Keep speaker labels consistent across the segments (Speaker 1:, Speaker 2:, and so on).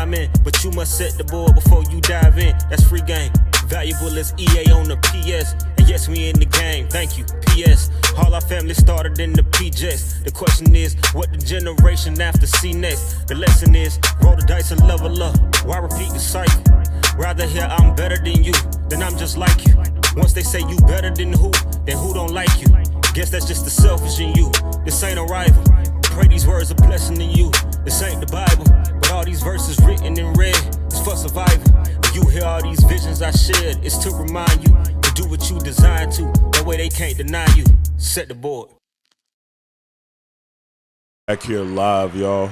Speaker 1: rhyming, but you must set the board before you dive in. That's free game. Valuable as EA on the PS. And yes, we in the game. Thank you. PS. All our family started in the PJs. The question is, what the generation after see next? The lesson is, roll the dice and level up. Why repeat the cycle? Rather hear I'm better than you than I'm just like you. Once they say you better than who, then who don't like you? Guess that's just the selfish in you. This ain't a rival. Pray these words a blessing in you. This ain't the Bible, but all these verses written in red is for survival. When you hear all these visions I shared, it's to remind you to do what you designed to. That way they can't deny you. Set the board.
Speaker 2: Back here live, y'all.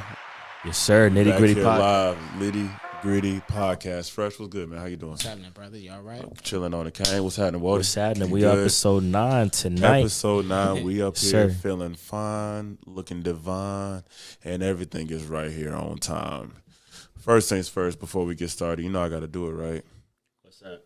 Speaker 3: Yes, sir. Nitti Gritti Podcast.
Speaker 2: Live, Nitti Gritti Podcast. Fresh, what's good, man? How you doing?
Speaker 4: What's happening, brother? You all right?
Speaker 2: I'm chilling on the Cayne. What's happening, Walter?
Speaker 3: What's happening? We up episode 9 tonight.
Speaker 2: Episode 9. We up here
Speaker 3: Sir.
Speaker 2: feeling fine, looking divine, and everything is right here on time. First things first, before we get started, you know I got to do it, right?
Speaker 3: What's that?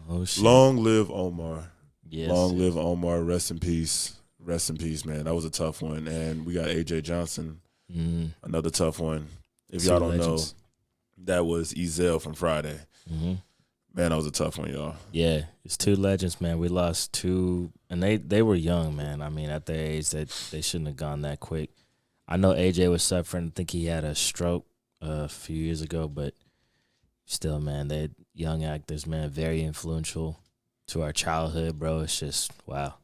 Speaker 3: Oh, shit.
Speaker 2: Long live Omar.
Speaker 3: Yes.
Speaker 2: Long live Omar. Rest in peace. Rest in peace, man. That was a tough one. And we got AJ Johnson, another tough one. If y'all don't know, that was Ezel from Friday.
Speaker 3: Mm-hmm.
Speaker 2: Man, that was a tough one, y'all.
Speaker 3: Yeah, it's two legends, man. We lost two, and they were young, man. I mean, at their age, they shouldn't have gone that quick. I know AJ was suffering. I think he had a stroke a few years ago, but still, man, they're young actors, man, very influential to our childhood, bro. It's just, wow.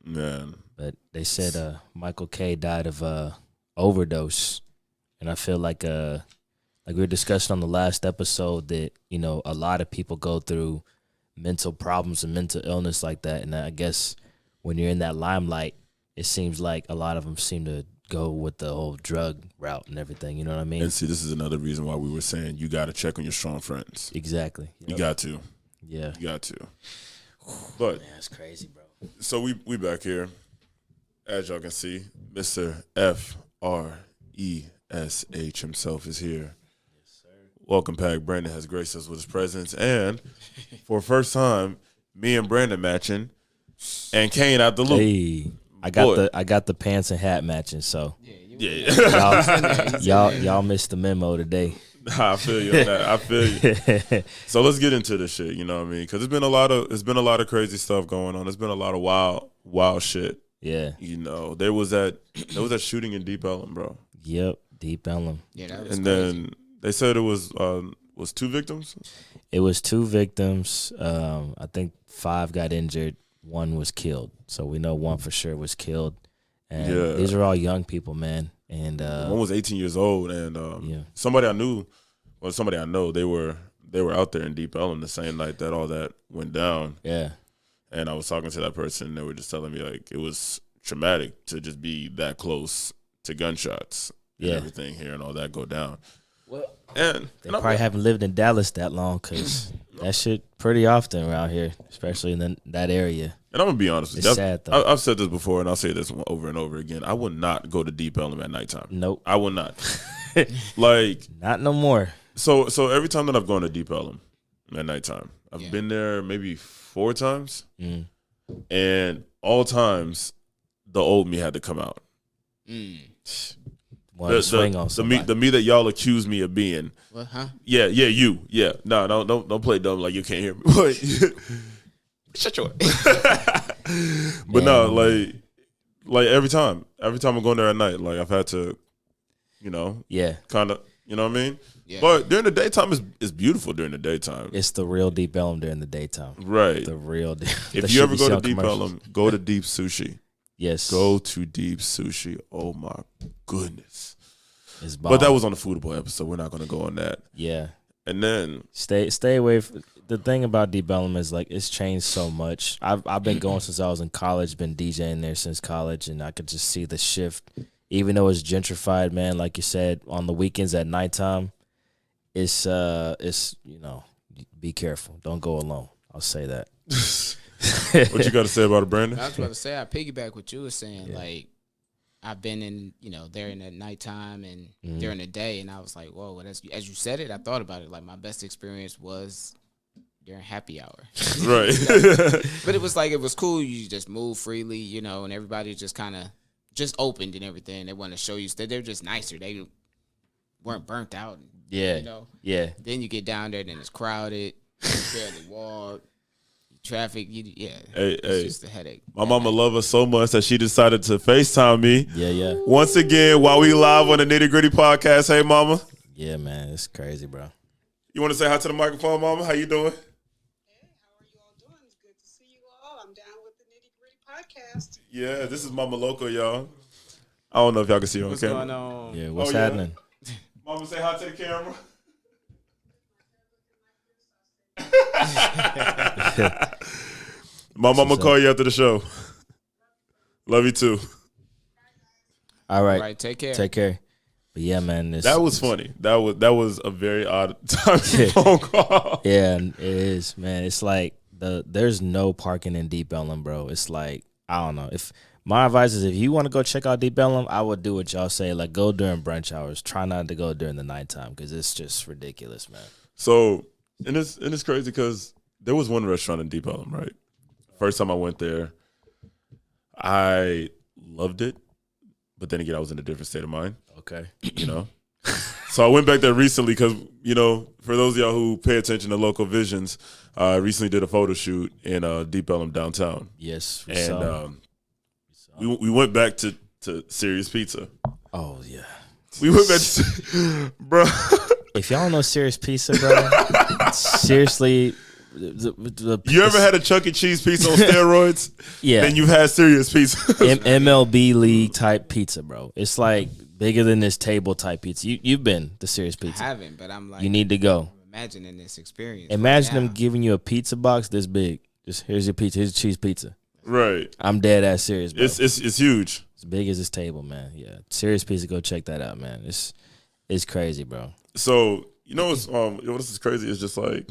Speaker 2: Man.
Speaker 3: But they said Michael K. died of overdose, and I feel like we were discussing on the last episode that, you know, a lot of people go through mental problems and mental illness like that, and I guess when you're in that limelight, it seems like a lot of them seem to go with the whole drug route and everything, you know what I mean?
Speaker 2: And see, this is another reason why we were saying you got to check on your strong friends.
Speaker 3: Exactly. Yep.
Speaker 2: You got to.
Speaker 3: Yeah.
Speaker 2: You got to. But
Speaker 3: man, that's crazy, bro.
Speaker 2: So we back here. As y'all can see, Mr. FRESH himself is here.
Speaker 3: Yes, sir.
Speaker 2: Welcome back. Brandon has graced us with his presence. And for the first time, me and Brandon matching and Cayne out the loop.
Speaker 3: Hey, I got the pants and hat matching, so
Speaker 2: Yeah.
Speaker 3: y'all missed the memo today.
Speaker 2: I feel you on that. I feel you. So let's get into this shit, you know what I mean? Because it's been a lot of crazy stuff going on. There's been a lot of wild shit.
Speaker 3: Yeah.
Speaker 2: You know, there was that shooting in Deep Ellum, bro.
Speaker 3: Yep, Deep Ellum.
Speaker 4: Yeah, that was
Speaker 2: And
Speaker 4: crazy.
Speaker 2: then they said it was 2 victims.
Speaker 3: It was 2 victims. I think 5 got injured. 1 was killed. So we know 1 for sure was killed. And
Speaker 2: Yeah.
Speaker 3: these are all young people, man. And
Speaker 2: One was 18 years old, and
Speaker 3: yeah.
Speaker 2: somebody I know, they were out there in Deep Ellum the same night that all that went down.
Speaker 3: Yeah.
Speaker 2: And I was talking to that person, and they were just telling me, like, it was traumatic to just be that close to gunshots and everything, hearing all that go down.
Speaker 3: Well,
Speaker 2: and
Speaker 3: they probably haven't lived in Dallas that long because that shit pretty often around here, especially in that area.
Speaker 2: And I'm going to be honest with you.
Speaker 3: It's sad, though.
Speaker 2: I've said this before, and I'll say this over and over again. I would not go to Deep Ellum at nighttime.
Speaker 3: Nope.
Speaker 2: I would not. Like,
Speaker 3: not no more.
Speaker 2: So every time that I've gone to Deep Ellum at nighttime, I've been there maybe 4 times, and all times the old me had to come out.
Speaker 3: Want to swing on somebody.
Speaker 2: The me that y'all accuse me of being.
Speaker 4: What, huh?
Speaker 2: Yeah, you. Yeah. No, don't play dumb like you can't hear me. Shut your But no, like every time I'm going there at night, like I've had to, you know, kind of, you know what I mean?
Speaker 4: Yeah.
Speaker 2: But during the daytime, it's beautiful during the daytime.
Speaker 3: It's the real Deep Ellum during the daytime.
Speaker 2: Right.
Speaker 3: The real Deep.
Speaker 2: If you ever go to Deep Ellum, go to Deep Sushi.
Speaker 3: Yes.
Speaker 2: Go to Deep Sushi. Oh, my goodness.
Speaker 3: It's
Speaker 2: but that was on the Foodable episode. We're not going to go on that.
Speaker 3: Yeah.
Speaker 2: And then
Speaker 3: stay away. The thing about Deep Ellum is, like, it's changed so much. I've been going since I was in college, been DJing there since college, and I could just see the shift. Even though it's gentrified, man, like you said, on the weekends at nighttime, it's you know, be careful. Don't go alone. I'll say that.
Speaker 2: What you got to say about it, Brandon?
Speaker 4: I was about to say, I piggyback what you were saying. Like, I've been in, you know, there in the nighttime and during the day, and I was like, whoa. As you said it, I thought about it. Like, my best experience was during happy hour.
Speaker 2: Right.
Speaker 4: But it was like, it was cool. You just move freely, you know, and everybody just kind of just opened and everything. They want to show you that they're just nicer. They weren't burnt out.
Speaker 3: Yeah.
Speaker 4: You know?
Speaker 3: Yeah.
Speaker 4: Then you get down there, then it's crowded. You barely walk. Traffic. It's just a headache.
Speaker 2: My mama love us so much that she decided to FaceTime me.
Speaker 3: Yeah.
Speaker 2: Once again, while we live on the Nitti Gritti Podcast. Hey, mama.
Speaker 3: Yeah, man. It's crazy, bro.
Speaker 2: You want to say hi to the microphone, mama? How you doing?
Speaker 5: Hey, how are you all doing? It's good to see you all. I'm down with the Nitti Gritti Podcast.
Speaker 2: Yeah, this is Mama Loko, y'all. I don't know if y'all can see her on
Speaker 4: What's
Speaker 2: camera.
Speaker 4: going on?
Speaker 3: Yeah, what's happening?
Speaker 2: Mama, say hi to the camera. My mama call you after the show. Love you too.
Speaker 3: All right.
Speaker 4: All right, take care.
Speaker 3: Take care. But yeah, man.
Speaker 2: That was funny. That was a very odd time phone call.
Speaker 3: Yeah, it is, man. It's like there's no parking in Deep Ellum, bro. It's like, I don't know. If my advice is if you want to go check out Deep Ellum, I would do what y'all say. Like, go during brunch hours. Try not to go during the nighttime because it's just ridiculous, man.
Speaker 2: So, and it's crazy because there was one restaurant in Deep Ellum, right? First time I went there, I loved it. But then again, I was in a different state of mind.
Speaker 3: Okay.
Speaker 2: You know? So I went back there recently because, you know, for those of y'all who pay attention to Loko Visions, I recently did a photo shoot in Deep Ellum downtown.
Speaker 3: Yes.
Speaker 2: We went back to Serious Pizza.
Speaker 3: Oh, yeah.
Speaker 2: We went back to, bro.
Speaker 3: If y'all don't know Serious Pizza, bro, seriously.
Speaker 2: You ever had a Chuck E. Cheese pizza on steroids?
Speaker 3: Yeah.
Speaker 2: Then you've had Serious Pizza.
Speaker 3: MLB league type pizza, bro. It's like bigger than this table type pizza. You've been to Serious Pizza.
Speaker 4: I haven't, but I'm like,
Speaker 3: you need to go.
Speaker 4: I'm imagining this experience.
Speaker 3: Imagine
Speaker 4: right
Speaker 3: them
Speaker 4: now.
Speaker 3: giving you a pizza box this big. Just here's your pizza. Here's your cheese pizza.
Speaker 2: Right.
Speaker 3: I'm dead ass serious, bro.
Speaker 2: It's huge.
Speaker 3: As big as this table, man. Yeah. Serious Pizza. Go check that out, man. It's crazy, bro.
Speaker 2: So, you know what's crazy is just like,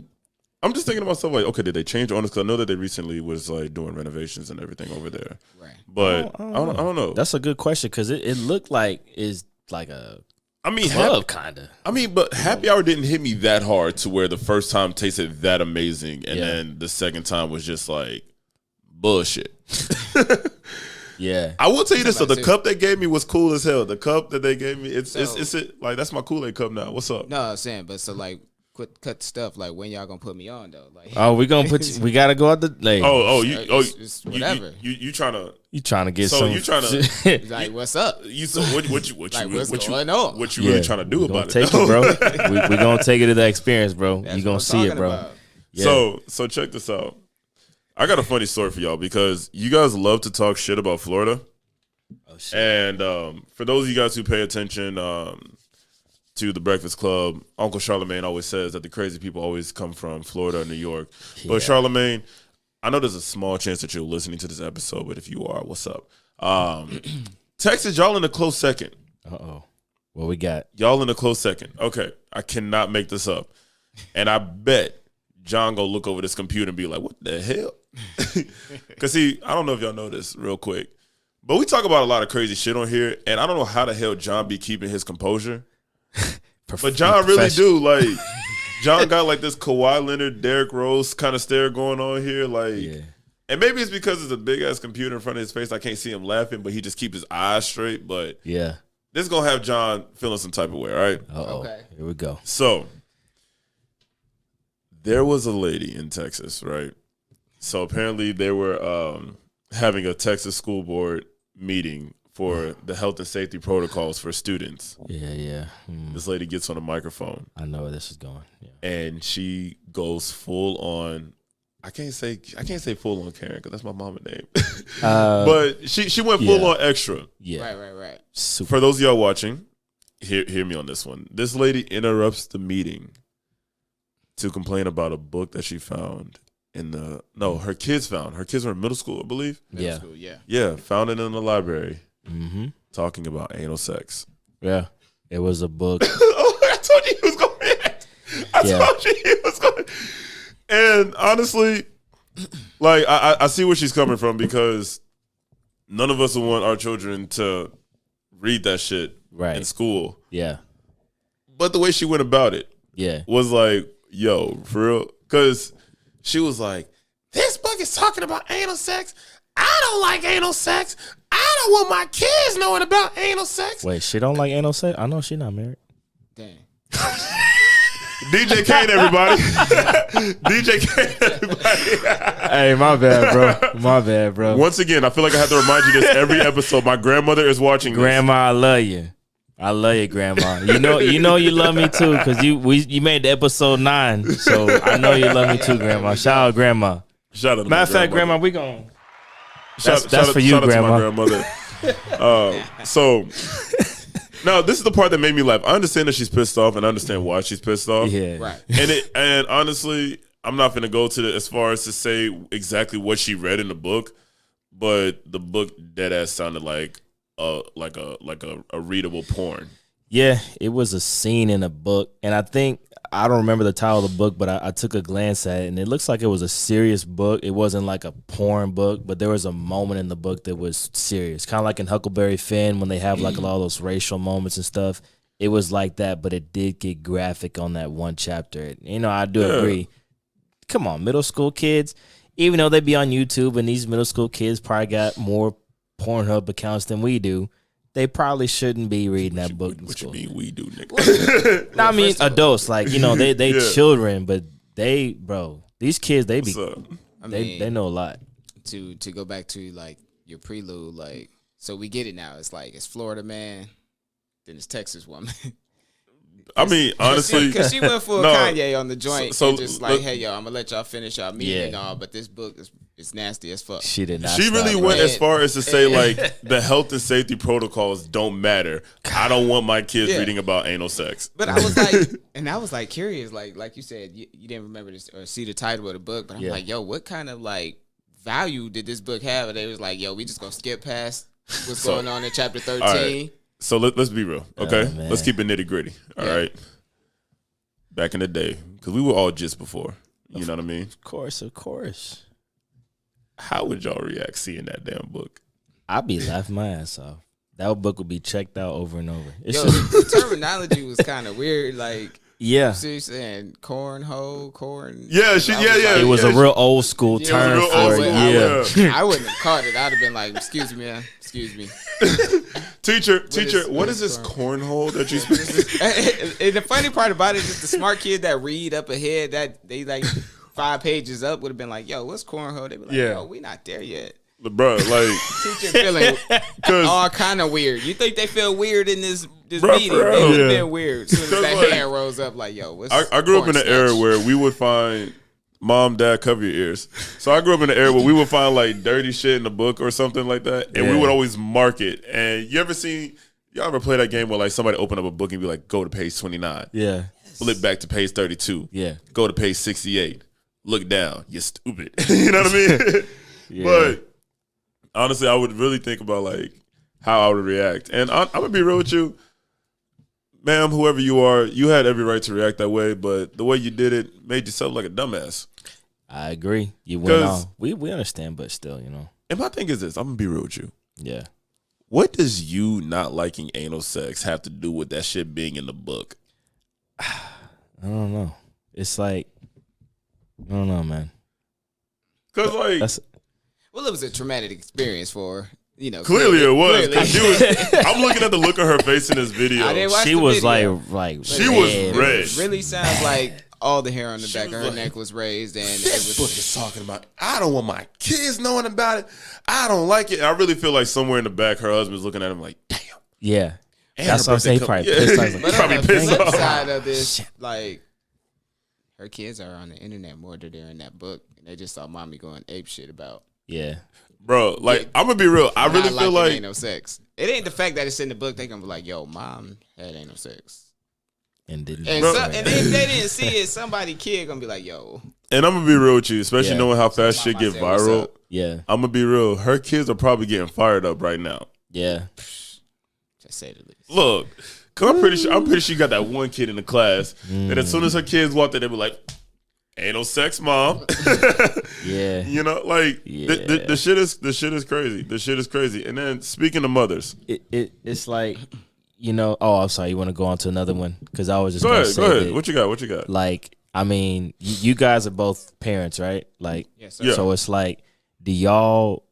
Speaker 2: I'm just thinking to myself, like, okay, did they change owners? Because I know that they recently was like doing renovations and everything over there.
Speaker 4: Right.
Speaker 2: But I don't know.
Speaker 3: That's a good question because it looked like it's like a
Speaker 2: club,
Speaker 3: kind of.
Speaker 2: But happy hour didn't hit me that hard to where the first time tasted that amazing, and then the second time was just like bullshit.
Speaker 3: Yeah.
Speaker 2: I will tell you this: so the
Speaker 4: too.
Speaker 2: cup they gave me was cool as hell. The cup that they gave me, it's like that's my Kool-Aid cup now. What's up?
Speaker 4: No, I'm saying, but so like, cut stuff. Like, when y'all gonna put me on though? Like,
Speaker 3: Oh, we gonna put you, we gotta go out the like.
Speaker 4: it's whatever.
Speaker 2: You trying to?
Speaker 3: You trying to get
Speaker 2: So
Speaker 3: some?
Speaker 2: you trying to?
Speaker 4: Like, what's up?
Speaker 2: You so what you
Speaker 4: Like, what's going on?
Speaker 2: What you really trying to do
Speaker 3: we
Speaker 2: about
Speaker 3: gonna
Speaker 2: it?
Speaker 3: Take it, bro. we gonna take it to the experience, bro.
Speaker 4: That's
Speaker 3: You gonna
Speaker 4: what I'm
Speaker 3: see it,
Speaker 4: talking
Speaker 3: bro.
Speaker 4: about.
Speaker 3: Yeah.
Speaker 2: So check this out. I got a funny story for y'all because you guys love to talk shit about Florida.
Speaker 3: Oh shit.
Speaker 2: And for those of you guys who pay attention to the Breakfast Club, Uncle Charlemagne always says that the crazy people always come from Florida or New York.
Speaker 3: Yeah.
Speaker 2: But Charlemagne, I know there's a small chance that you're listening to this episode, but if you are, what's up? Texas, y'all in a close second.
Speaker 3: Uh-oh. What we got?
Speaker 2: Y'all in a close second. Okay, I cannot make this up. And I bet John go look over this computer and be like, what the hell? Because I don't know if y'all know this real quick, but we talk about a lot of crazy shit on here, and I don't know how the hell John be keeping his composure. But John really do. Like, John got like this Kawhi Leonard, Derrick Rose kind of stare going on here. Like,
Speaker 3: Yeah.
Speaker 2: and maybe it's because it's a big-ass computer in front of his face. I can't see him laughing, but he just keep his eyes straight. But
Speaker 3: Yeah.
Speaker 2: this is going to have John feeling some type of way, all right?
Speaker 3: Uh-oh.
Speaker 4: Okay.
Speaker 3: Here we go.
Speaker 2: So, there was a lady in Texas, right? So apparently they were having a Texas school board meeting for the health and safety protocols for students.
Speaker 3: Yeah.
Speaker 2: This lady gets on a microphone
Speaker 3: I know where this is going. Yeah.
Speaker 2: and she goes full on. I can't say full on Karen because that's my mama name. But she went full on extra.
Speaker 3: Yeah.
Speaker 4: Right.
Speaker 3: Super.
Speaker 2: For those of y'all watching, hear me on this one. This lady interrupts the meeting to complain about a book that she found her kids found. Her kids were in middle school, I believe.
Speaker 3: Yeah.
Speaker 4: School, yeah.
Speaker 2: Yeah, found it in the library.
Speaker 3: Mm-hmm.
Speaker 2: Talking about anal sex.
Speaker 3: Yeah. It was a book.
Speaker 2: Oh, I told you he was going to react. I told you he was going to. And honestly, like, I see where she's coming from because none of us would want our children to read that shit in school.
Speaker 3: Yeah.
Speaker 2: But the way she went about it
Speaker 3: Yeah.
Speaker 2: was like, yo, for real. Because she was like, this book is talking about anal sex. I don't like anal sex. I I don't want my kids knowing about anal sex.
Speaker 3: Wait, she don't like anal sex? I know she not married.
Speaker 4: Damn.
Speaker 2: DJ Cayne, everybody. DJ Cayne, everybody.
Speaker 3: Hey, my bad, bro. My bad, bro.
Speaker 2: Once again, I feel like I have to remind you this every episode. My grandmother is watching this.
Speaker 3: Grandma, I love you. I love you, Grandma. You know you love me too, because you made the episode 9. So I know you love me too, Grandma. Shout out, Grandma.
Speaker 2: Shout out to
Speaker 3: Matter of
Speaker 2: my
Speaker 3: fact, Grandma, we gon' That's for you,
Speaker 2: shout out
Speaker 3: Grandma.
Speaker 2: to my grandmother. So now this is the part that made me laugh. I understand that she's pissed off, and I understand why she's pissed off.
Speaker 3: Yeah.
Speaker 4: Right.
Speaker 2: And honestly, I'm not gonna go to as far as to say exactly what she read in the book, but the book dead ass sounded like a readable porn.
Speaker 3: Yeah, it was a scene in a book, and I don't remember the title of the book, but I took a glance at it, and it looks like it was a serious book. It wasn't like a porn book, but there was a moment in the book that was serious, kind of like in Huckleberry Finn when they have like a lot of those racial moments and stuff. It was like that, but it did get graphic on that one chapter. You know, I do agree. Come on, middle school kids, even though they be on YouTube, and these middle school kids probably got more Pornhub accounts than we do, they probably shouldn't be reading that book in school.
Speaker 2: What you mean we do, nigga?
Speaker 3: No, I mean adults, like, you know, they
Speaker 2: Yeah.
Speaker 3: children, but these kids, they be
Speaker 2: What's up?
Speaker 3: they know a lot.
Speaker 4: To go back to like your prelude, like, so we get it now. It's like it's Florida man, then it's Texas woman.
Speaker 2: I mean, honestly,
Speaker 4: because she went for
Speaker 2: no,
Speaker 4: Kanye on the joint,
Speaker 2: so
Speaker 4: and just like,
Speaker 2: look-
Speaker 4: hey yo, I'm gonna let y'all finish our meeting and all, but this book is nasty as fuck.
Speaker 3: She did not.
Speaker 2: she really
Speaker 3: stop.
Speaker 2: went as far as to say like the health and safety protocols don't matter. I don't want my kids
Speaker 4: Yeah.
Speaker 2: reading about anal sex.
Speaker 4: But I was like, and I was like curious, like you said, you didn't remember this or see the title of the book, but I'm
Speaker 3: Yeah.
Speaker 4: like, yo, what kind of like value did this book have? And they was like, yo, we just gonna skip past what's
Speaker 2: So-
Speaker 4: going on in chapter 13.
Speaker 2: All right. So let's be real, okay?
Speaker 3: man.
Speaker 2: Let's keep it nitty gritty. All right. Back in the day, because we were all just before. You know what I mean?
Speaker 3: Of course.
Speaker 2: How would y'all react seeing that damn book?
Speaker 3: I'd be laughing my ass off. That book would be checked out over and over. It's
Speaker 4: Yo,
Speaker 3: just,
Speaker 4: the terminology was kind of weird. Like,
Speaker 3: yeah,
Speaker 4: she's saying cornhole, corn.
Speaker 2: Yeah,
Speaker 4: I was
Speaker 2: yeah.
Speaker 3: it was a real old school
Speaker 4: Yeah,
Speaker 3: term
Speaker 2: it was a
Speaker 3: for
Speaker 2: real
Speaker 3: it.
Speaker 2: old
Speaker 3: Yeah.
Speaker 2: school,
Speaker 4: I wouldn't have caught it. I'd have been like, excuse me, man. Excuse me.
Speaker 2: Teacher,
Speaker 4: is-
Speaker 2: what is this cornhole that you speak?
Speaker 4: And the funny part about it is the smart kid that read up ahead, that they like 5 pages up would have been like, yo, what's cornhole? They be like,
Speaker 3: Yeah.
Speaker 4: yo, we not there yet.
Speaker 2: Bro, like,
Speaker 4: Teacher feeling
Speaker 2: because
Speaker 4: all kind of weird. You think they feel weird in this
Speaker 2: Bruh,
Speaker 4: meeting?
Speaker 2: for
Speaker 4: They
Speaker 2: real.
Speaker 4: would have
Speaker 3: Yeah.
Speaker 4: been weird. As soon as that
Speaker 2: like-
Speaker 4: hand rose up, like, yo, what's
Speaker 2: I grew up in
Speaker 4: corn
Speaker 2: an era
Speaker 4: snatch?
Speaker 2: where we would find mom, dad, cover your ears. So I grew up in an era where we would find like dirty shit in the book or something like that, and we
Speaker 3: Yeah.
Speaker 2: would always mark it. And y'all ever play that game where like somebody open up a book and be like, go to page 29,
Speaker 3: Yeah,
Speaker 2: flip back to page 32,
Speaker 3: yeah,
Speaker 2: go to page 68, look down, you're stupid. You know what I mean?
Speaker 3: yeah.
Speaker 2: But honestly, I would really think about like how I would react. And I'm gonna be real with you, ma'am, whoever you are, you had every right to react that way, but the way you did it made yourself like a dumbass.
Speaker 3: I agree. You went
Speaker 2: 'Cause-
Speaker 3: on. We understand, but still, you know.
Speaker 2: And my thing is this, I'm gonna be real with you.
Speaker 3: Yeah.
Speaker 2: What does you not liking anal sex have to do with that shit being in the book?
Speaker 3: I don't know. It's like, I don't know, man.
Speaker 2: Cause like
Speaker 3: That's
Speaker 4: Well, it was a traumatic experience for her. You know,
Speaker 2: clearly it was.
Speaker 4: clearly.
Speaker 2: 'Cause she was. I'm looking at the look on her face in this video.
Speaker 4: I didn't watch
Speaker 3: she
Speaker 4: the
Speaker 3: was
Speaker 4: video.
Speaker 3: like
Speaker 2: She was
Speaker 3: red.
Speaker 2: red.
Speaker 4: It really sounds like all the hair on the
Speaker 2: She
Speaker 4: back of
Speaker 2: was
Speaker 4: her
Speaker 2: like,
Speaker 4: neck was raised, and it
Speaker 2: This book
Speaker 4: was
Speaker 2: is talking about. I don't want my kids knowing about it. I don't like it. I really feel like somewhere in the back, her husband's looking at him like, damn.
Speaker 3: Yeah.
Speaker 2: And
Speaker 3: That's
Speaker 2: her
Speaker 3: what I'm saying. He
Speaker 2: birthday
Speaker 3: probably
Speaker 2: come-
Speaker 3: pissed off.
Speaker 2: Yeah.
Speaker 4: But
Speaker 2: Probably
Speaker 4: on the
Speaker 2: pissed
Speaker 4: flip
Speaker 2: off.
Speaker 4: side of this, like, her kids are on the internet more than they're in that book, and they just saw mommy going ape shit about.
Speaker 3: Yeah.
Speaker 2: Bro, like I'm gonna be real. I really
Speaker 4: not
Speaker 2: feel
Speaker 4: liking
Speaker 2: like
Speaker 4: anal sex. It ain't the fact that it's in the book. They gonna be like, "Yo, mom had anal sex,"
Speaker 3: And didn't.
Speaker 4: and,
Speaker 2: Bro.
Speaker 4: and if they didn't see it, somebody kid gonna be like, "Yo,
Speaker 2: and I'm gonna be real with you, especially
Speaker 3: Yeah.
Speaker 2: knowing how fast shit
Speaker 4: Mama
Speaker 2: get
Speaker 4: said, "What's
Speaker 2: viral.
Speaker 4: up?"
Speaker 3: Yeah.
Speaker 2: I'm gonna be real. Her kids are probably getting fired up right now.
Speaker 3: Yeah.
Speaker 4: just say the least."
Speaker 2: Look, cause I'm pretty sure you got that one kid in the class, and as soon as her kids walked in, they be like, "Anal sex, mom."
Speaker 3: Yeah.
Speaker 2: You know, like
Speaker 3: Yeah.
Speaker 2: the shit is crazy. The shit is crazy. And then speaking of mothers,
Speaker 3: It's like, you know. Oh, I'm sorry. You want to go on to another one? Because I was just
Speaker 2: go
Speaker 3: gonna
Speaker 2: ahead,
Speaker 3: say
Speaker 2: go ahead.
Speaker 3: that,
Speaker 2: What you got? What you got?
Speaker 3: like, I mean, you guys are both parents, right? Like,
Speaker 4: Yes, sir.
Speaker 2: Yeah.
Speaker 3: so it's like, do y'all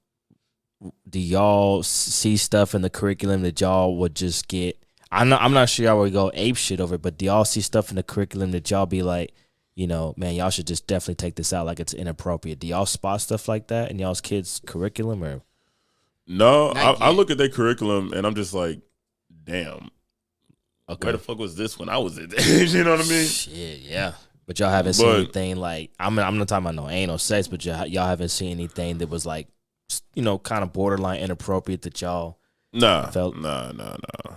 Speaker 3: do y'all see stuff in the curriculum that y'all would just get? I'm not sure y'all would go ape shit over it, but do y'all see stuff in the curriculum that y'all be like, you know, man, y'all should just definitely take this out like it's inappropriate? Do y'all spot stuff like that in y'all's kids' curriculum or?
Speaker 2: No, I look at their curriculum and I'm just like, damn.
Speaker 3: Okay.
Speaker 2: Where the fuck was this when I was at that age? You know what I mean?
Speaker 3: Shit, yeah. But y'all haven't seen anything like, I'm not talking about no anal sex, but y'all haven't seen anything that was like, you know, kind of borderline inappropriate that y'all felt?
Speaker 2: Nah.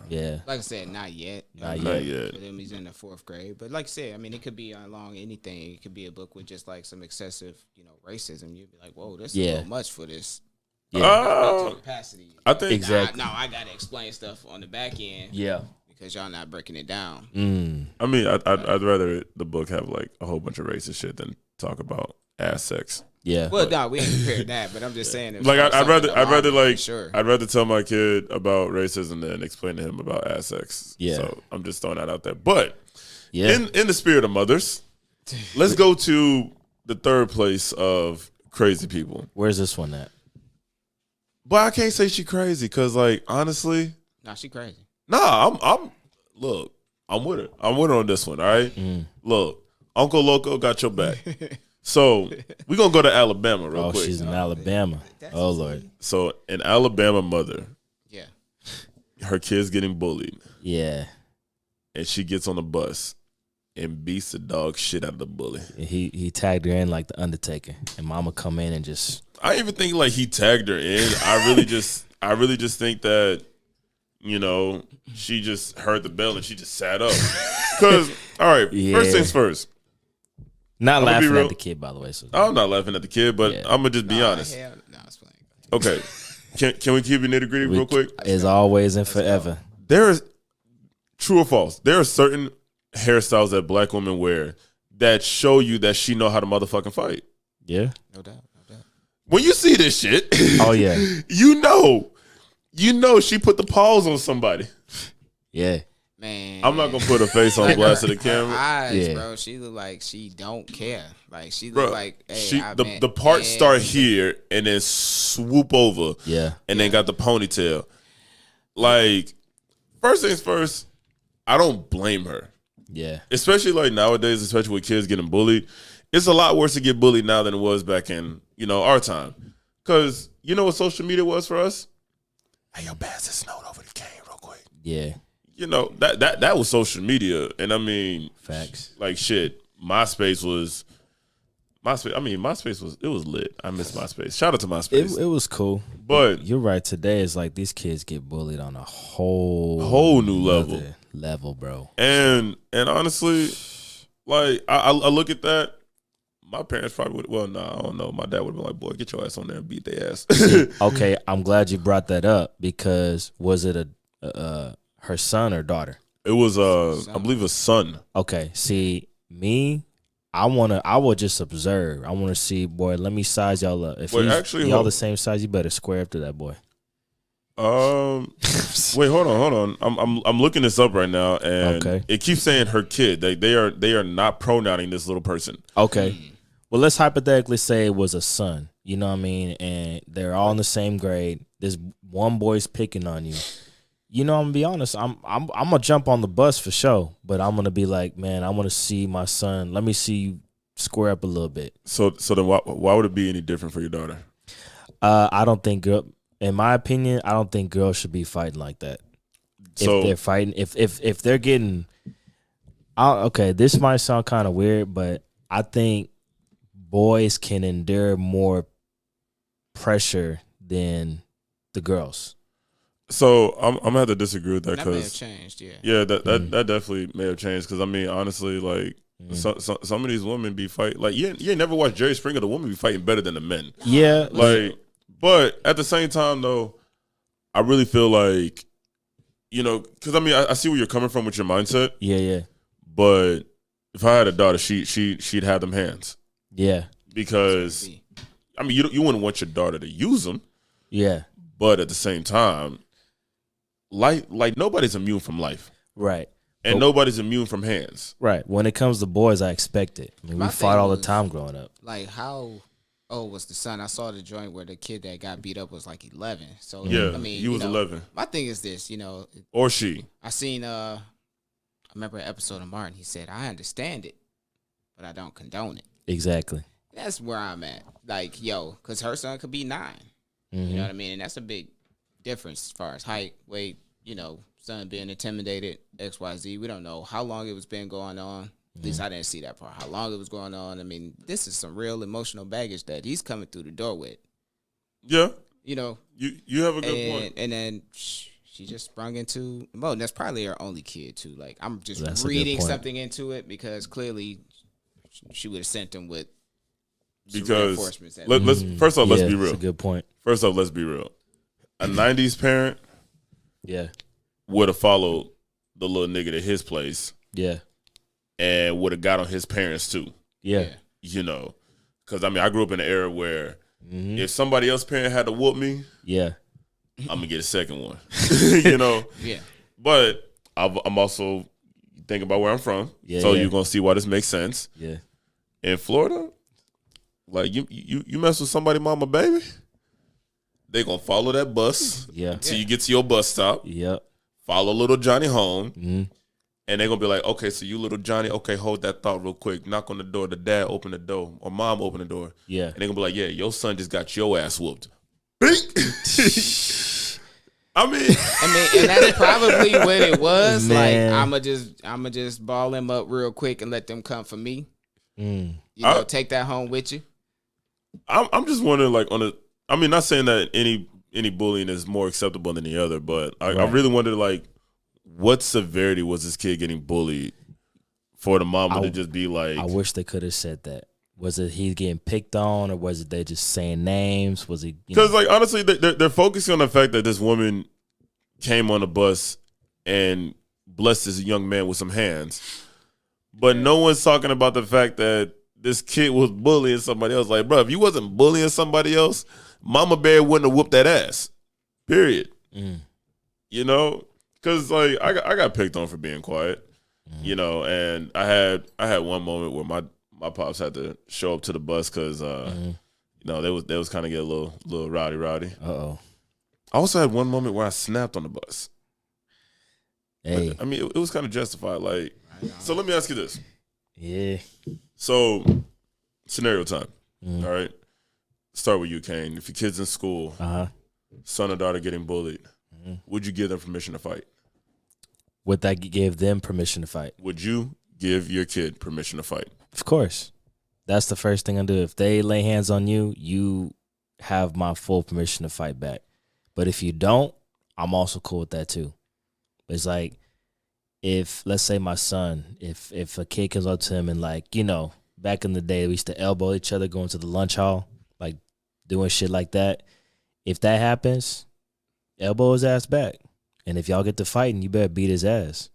Speaker 3: Yeah.
Speaker 4: Like I said, not yet.
Speaker 3: Not
Speaker 2: yet.
Speaker 4: For them, he's in the 4th grade. But like I said, I mean, it could be along anything. It could be a book with just like some excessive, you know, racism. You'd be like, whoa, this is a little much for this.
Speaker 3: Yeah.
Speaker 4: Capacity.
Speaker 2: I think
Speaker 3: exactly.
Speaker 4: No, I gotta explain stuff on the back end.
Speaker 3: Yeah.
Speaker 4: Because y'all not breaking it down.
Speaker 2: I mean, I'd rather the book have like a whole bunch of racist shit than talk about ass sex.
Speaker 3: Yeah.
Speaker 4: Well, no, we ain't prepared that, but I'm just saying.
Speaker 2: Like I'd rather
Speaker 4: sure.
Speaker 2: I'd rather tell my kid about racism than explain to him about ass sex.
Speaker 3: Yeah.
Speaker 2: So I'm just throwing that out there. But
Speaker 3: Yeah.
Speaker 2: in the spirit of mothers, let's go to the 3rd place of crazy people.
Speaker 3: Where's this one at?
Speaker 2: But I can't say she crazy because, like, honestly,
Speaker 4: Nah, she crazy.
Speaker 2: nah. I'm with her. I'm with her on this one. All right. Look, Uncle Loko got your back. So we're gonna go to Alabama real quick.
Speaker 3: She's in Alabama. Oh Lord.
Speaker 2: So an Alabama mother,
Speaker 4: Yeah.
Speaker 2: her kid's getting bullied,
Speaker 3: Yeah.
Speaker 2: and she gets on the bus and beats the dog shit out of the bully.
Speaker 3: He tagged her in like the Undertaker, and Mama come in and just.
Speaker 2: I even think like he tagged her in. I really just think that, you know, she just heard the bell and she just sat up. Because all right, first things first.
Speaker 3: Not laughing at the kid, by the way. So.
Speaker 2: I'm not laughing at the kid, but I'm gonna just be honest.
Speaker 4: No, it's fine.
Speaker 2: Okay, can we keep it nitty gritty real quick?
Speaker 3: As always and forever.
Speaker 2: There is, true or false, there are certain hairstyles that black women wear that show you that she know how to motherfucking fight.
Speaker 3: Yeah.
Speaker 4: No doubt.
Speaker 2: When you see this shit,
Speaker 3: Oh yeah.
Speaker 2: you know she put the paws on somebody.
Speaker 3: Yeah.
Speaker 4: Man,
Speaker 2: I'm not gonna put her face on blast to the
Speaker 4: her
Speaker 2: camera.
Speaker 4: eyes, bro. She look like she don't care. Like she look
Speaker 2: Bro,
Speaker 4: like hey,
Speaker 2: the parts start here and then swoop over.
Speaker 3: Yeah.
Speaker 2: And then got the ponytail. Like, first things first, I don't blame her.
Speaker 3: Yeah.
Speaker 2: Especially like nowadays, especially with kids getting bullied. It's a lot worse to get bullied now than it was back in, you know, our time. Because you know what social media was for us? Hey, yo, Baz, it snowed over the Cayne real quick.
Speaker 3: Yeah.
Speaker 2: You know, that was social media. And I mean,
Speaker 3: Facts.
Speaker 2: like shit, MySpace was it was lit. I miss MySpace. Shout out to MySpace.
Speaker 3: It was cool.
Speaker 2: But
Speaker 3: you're right. Today is like these kids get bullied on a whole
Speaker 2: new level.
Speaker 3: Level, bro.
Speaker 2: And honestly, like I look at that. My parents probably would. Well, no, I don't know. My dad would have been like, "Boy, get your ass on there and beat their ass."
Speaker 3: Okay, I'm glad you brought that up because was it her son or daughter?
Speaker 2: It was I believe a son.
Speaker 3: Okay, see me, I would just observe. I want to see, boy. Let me size y'all up. If y'all the same size, you better square up to that boy.
Speaker 2: Wait, hold on. I'm looking this up right now, and it keeps saying her kid. They are not pronouncing this little person.
Speaker 3: Okay. Well, let's hypothetically say it was a son. You know what I mean? And they're all in the same grade. This one boy's picking on you. You know, I'm gonna be honest. I'm gonna jump on the bus for sure, but I'm gonna be like, man, I want to see my son. Let me see you square up a little bit.
Speaker 2: So then, why would it be any different for your daughter?
Speaker 3: I don't think in my opinion, I don't think girls should be fighting like that.
Speaker 2: So
Speaker 3: if they're fighting, if they're getting, okay, this might sound kind of weird, but I think boys can endure more pressure than the girls.
Speaker 2: So I'm gonna have to disagree with that
Speaker 4: That may have
Speaker 2: because
Speaker 4: changed,
Speaker 2: that definitely may have changed because I mean honestly like some of these women be fighting like you ain't never watched Jerry Springer. The women be fighting better than the men.
Speaker 3: Yeah,
Speaker 2: like but at the same time though, I really feel like you know because I mean I see where you're coming from with your mindset.
Speaker 3: Yeah.
Speaker 2: But if I had a daughter, she'd have them hands.
Speaker 3: Yeah,
Speaker 2: because I mean you wouldn't want your daughter to use them.
Speaker 3: Yeah,
Speaker 2: but at the same time. Like nobody's immune from life,
Speaker 3: right?
Speaker 2: And nobody's immune from hands,
Speaker 3: right? When it comes to boys, I expect it. I mean, we fought all the time growing up.
Speaker 4: Like how Oh, was the son? I saw the joint where the kid that got beat up was like 11. So
Speaker 2: Yeah,
Speaker 4: I mean,
Speaker 2: he was 11.
Speaker 4: My thing is this,
Speaker 2: Or she.
Speaker 4: I seen I remember an episode of Martin. He said, "I understand it, but I don't condone it."
Speaker 3: Exactly.
Speaker 4: That's where I'm at. Like, because her son could be 9.
Speaker 3: Mm-hmm.
Speaker 4: You know what I mean? And that's a big difference as far as height, weight. Son being intimidated, XYZ. We don't know how long it was been going on. At least I didn't see that part. How long it was going on. I mean, this is some real emotional baggage that he's coming through the door with.
Speaker 2: Yeah.
Speaker 4: You
Speaker 2: have a good point.
Speaker 4: And then she just sprung into mode. And that's probably her only kid too. Like, I'm just
Speaker 3: That's a good
Speaker 4: reading
Speaker 3: point.
Speaker 4: something into it because clearly she would have sent him with some
Speaker 2: Because
Speaker 4: reinforcements.
Speaker 2: let's first off, let's be real.
Speaker 3: That's a good point.
Speaker 2: First off, let's be real. A 90s parent
Speaker 3: Yeah.
Speaker 2: would have followed the little nigga to his place
Speaker 3: Yeah.
Speaker 2: and would have got on his parents too.
Speaker 3: Yeah.
Speaker 2: Because I mean, I grew up in an era where if somebody else's parent had to whoop me,
Speaker 3: Yeah.
Speaker 2: I'm gonna get a second one.
Speaker 4: Yeah.
Speaker 2: But I'm also thinking about where I'm from,
Speaker 3: Yeah,
Speaker 2: so
Speaker 3: yeah.
Speaker 2: you're gonna see why this makes sense.
Speaker 3: Yeah.
Speaker 2: In Florida, like you mess with somebody, mama, baby, they gonna follow that bus
Speaker 3: Yeah.
Speaker 2: till you get to your bus stop.
Speaker 3: Yep.
Speaker 2: Follow little Johnny home.
Speaker 3: Mm-hmm.
Speaker 2: And they're going to be like, okay, so you little Johnny, okay, hold that thought real quick. Knock on the door. The dad open the door or mom open the door.
Speaker 3: Yeah.
Speaker 2: And they're going to be like, yeah, your son just got your ass whooped. Bink! I mean,
Speaker 4: and that's probably what it was.
Speaker 3: Man.
Speaker 4: Like, I'ma just ball them up real quick and let them come for me.
Speaker 3: Mm.
Speaker 4: Take that home with you.
Speaker 2: I'm just wondering, like, I mean, not saying that any bullying is more acceptable than the other, but I really wondered, like, what severity was this kid getting bullied for the mama to just be like?
Speaker 3: I wish they could have said that. Was it he getting picked on, or was it they just saying names? Was he?
Speaker 2: Because like honestly, they're focusing on the fact that this woman came on the bus and blessed this young man with some hands, but no one's talking about the fact that this kid was bullying somebody else. Like, bro, if you wasn't bullying somebody else, Mama Bear wouldn't have whooped that ass. Period. Because like I got picked on for being quiet, and I had one moment where my pops had to show up to the bus because they was kind of get a little rowdy.
Speaker 3: Uh-oh.
Speaker 2: I also had one moment where I snapped on the bus.
Speaker 3: Hey.
Speaker 2: But, I mean, it was kind of justified. Like, so let me ask you this.
Speaker 3: Yeah.
Speaker 2: So, scenario time. All right. Start with you, Cayne. If your kid's in school, son or daughter getting bullied, would you give them permission to fight?
Speaker 3: Would that give them permission to fight?
Speaker 2: Would you give your kid permission to fight?
Speaker 3: Of course. That's the first thing I do. If they lay hands on you, you have my full permission to fight back. But if you don't, I'm also cool with that too. It's like, if, let's say my son, if a kid comes up to him and like, back in the day, we used to elbow each other going to the lunch hall, like doing shit like that. If that happens, elbow his ass back. And if y'all get to fighting, you better beat his ass.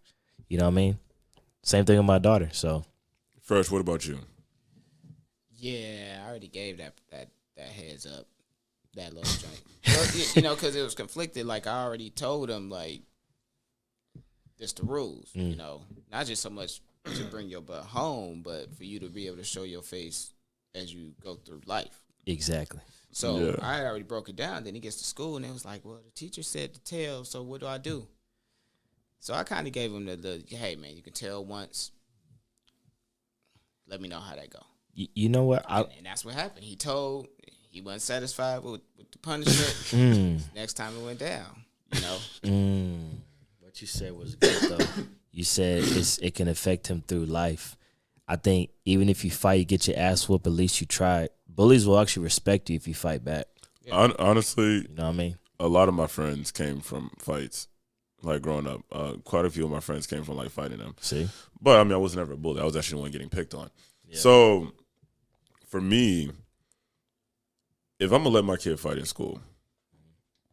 Speaker 3: You know what I mean? Same thing with my daughter. So,
Speaker 2: First, what about you?
Speaker 4: Yeah, I already gave that heads up, that little joint. Well, because it was conflicted. Like, I already told him, like, this the rules. Not just so much to bring your butt home, but for you to be able to show your face as you go through life.
Speaker 3: exactly.
Speaker 4: So I had already broke it down. Then he gets to school and it was like, well, the teacher said to tell, so what do I do? So I kind of gave him the hey, man, you can tell once. Let me know how that go.
Speaker 3: You know what?
Speaker 4: And that's what happened. He wasn't satisfied with the punishment. Next time it went down,
Speaker 3: What you said was good, though. You said it can affect him through life. I think even if you fight, you get your ass whooped, at least you tried. Bullies will actually respect you if you fight back.
Speaker 2: Yeah. Honestly,
Speaker 3: you know what I mean?
Speaker 2: A lot of my friends came from fights, like growing up. Quite a few of my friends came from like fighting them.
Speaker 3: See?
Speaker 2: But I mean, I was never a bully. I was actually the one getting picked on.
Speaker 3: Yeah.
Speaker 2: So for me, if I'm gonna let my kid fight in school,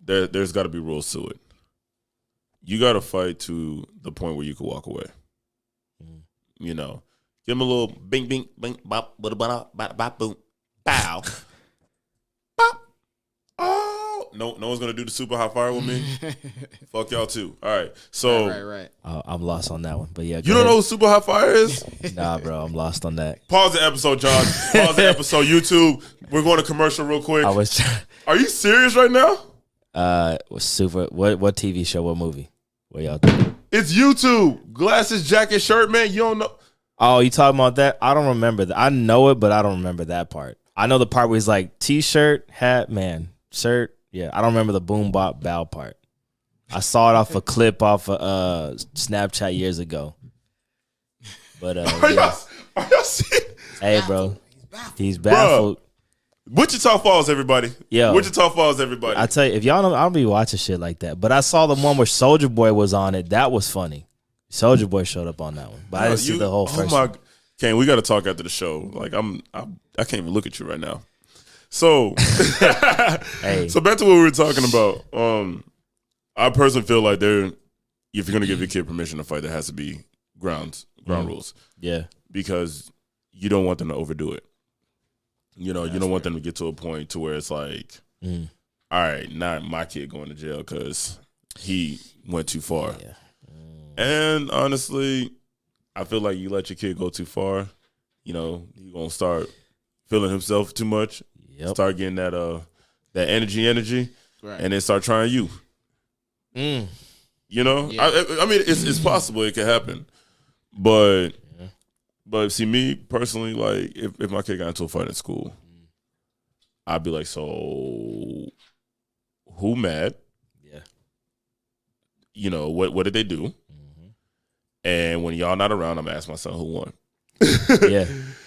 Speaker 2: there's got to be rules to it. You got to fight to the point where you can walk away. Give him a little bing, bing, bing, bop, bada, bada, bada, bop, boom, bow, bop. Oh, no one's gonna do the super hot fire with me. Fuck y'all too. All right, so
Speaker 4: Right.
Speaker 3: I'm lost on that one, but yeah.
Speaker 2: you don't know what super hot fire is?
Speaker 3: Nah, bro, I'm lost on that.
Speaker 2: Pause the episode, John. Pause the episode. YouTube. We're going to commercial real quick.
Speaker 3: I was.
Speaker 2: Are you serious right now?
Speaker 3: Was super. What TV show? What movie? What y'all think?
Speaker 2: It's YouTube. Glasses, jacket, shirt, man. You don't know.
Speaker 3: Oh, you talking about that? I don't remember that. I know it, but I don't remember that part. I know the part where he's like t-shirt, hat, man, shirt. Yeah, I don't remember the boom bop bow part. I saw it off a clip off of Snapchat years ago. But
Speaker 2: Are y'all serious?
Speaker 3: hey, bro, he's baffled.
Speaker 2: Wichita Falls, everybody.
Speaker 3: Yo.
Speaker 2: Wichita Falls, everybody.
Speaker 3: I tell you, if y'all know, I'll be watching shit like that. But I saw the one where Soulja Boy was on it. That was funny. Soulja Boy showed up on that one, but I didn't see the whole first one.
Speaker 2: Cayne, we got to talk after the show. Like I can't even look at you right now. So,
Speaker 3: Hey.
Speaker 2: So back to what we were talking about. I personally feel like if you're gonna give your kid permission to fight, there has to be ground rules.
Speaker 3: Yeah,
Speaker 2: because you don't want them to overdo it. You know, you don't want them to get to a point to where it's like, all right, not my kid going to jail because he went too far.
Speaker 3: Yeah.
Speaker 2: And honestly, I feel like you let your kid go too far, you know, he's gonna start feeling himself too much.
Speaker 3: Yep.
Speaker 2: Start getting that energy,
Speaker 4: Right.
Speaker 2: and then start trying you. You know,
Speaker 4: Yeah.
Speaker 2: I mean, it's possible it could happen, but see, me personally, like if my kid got into a fight at school, I'd be like, so who mad?
Speaker 3: Yeah.
Speaker 2: You know, what did they do? And when y'all not around, I'm gonna ask my son who won.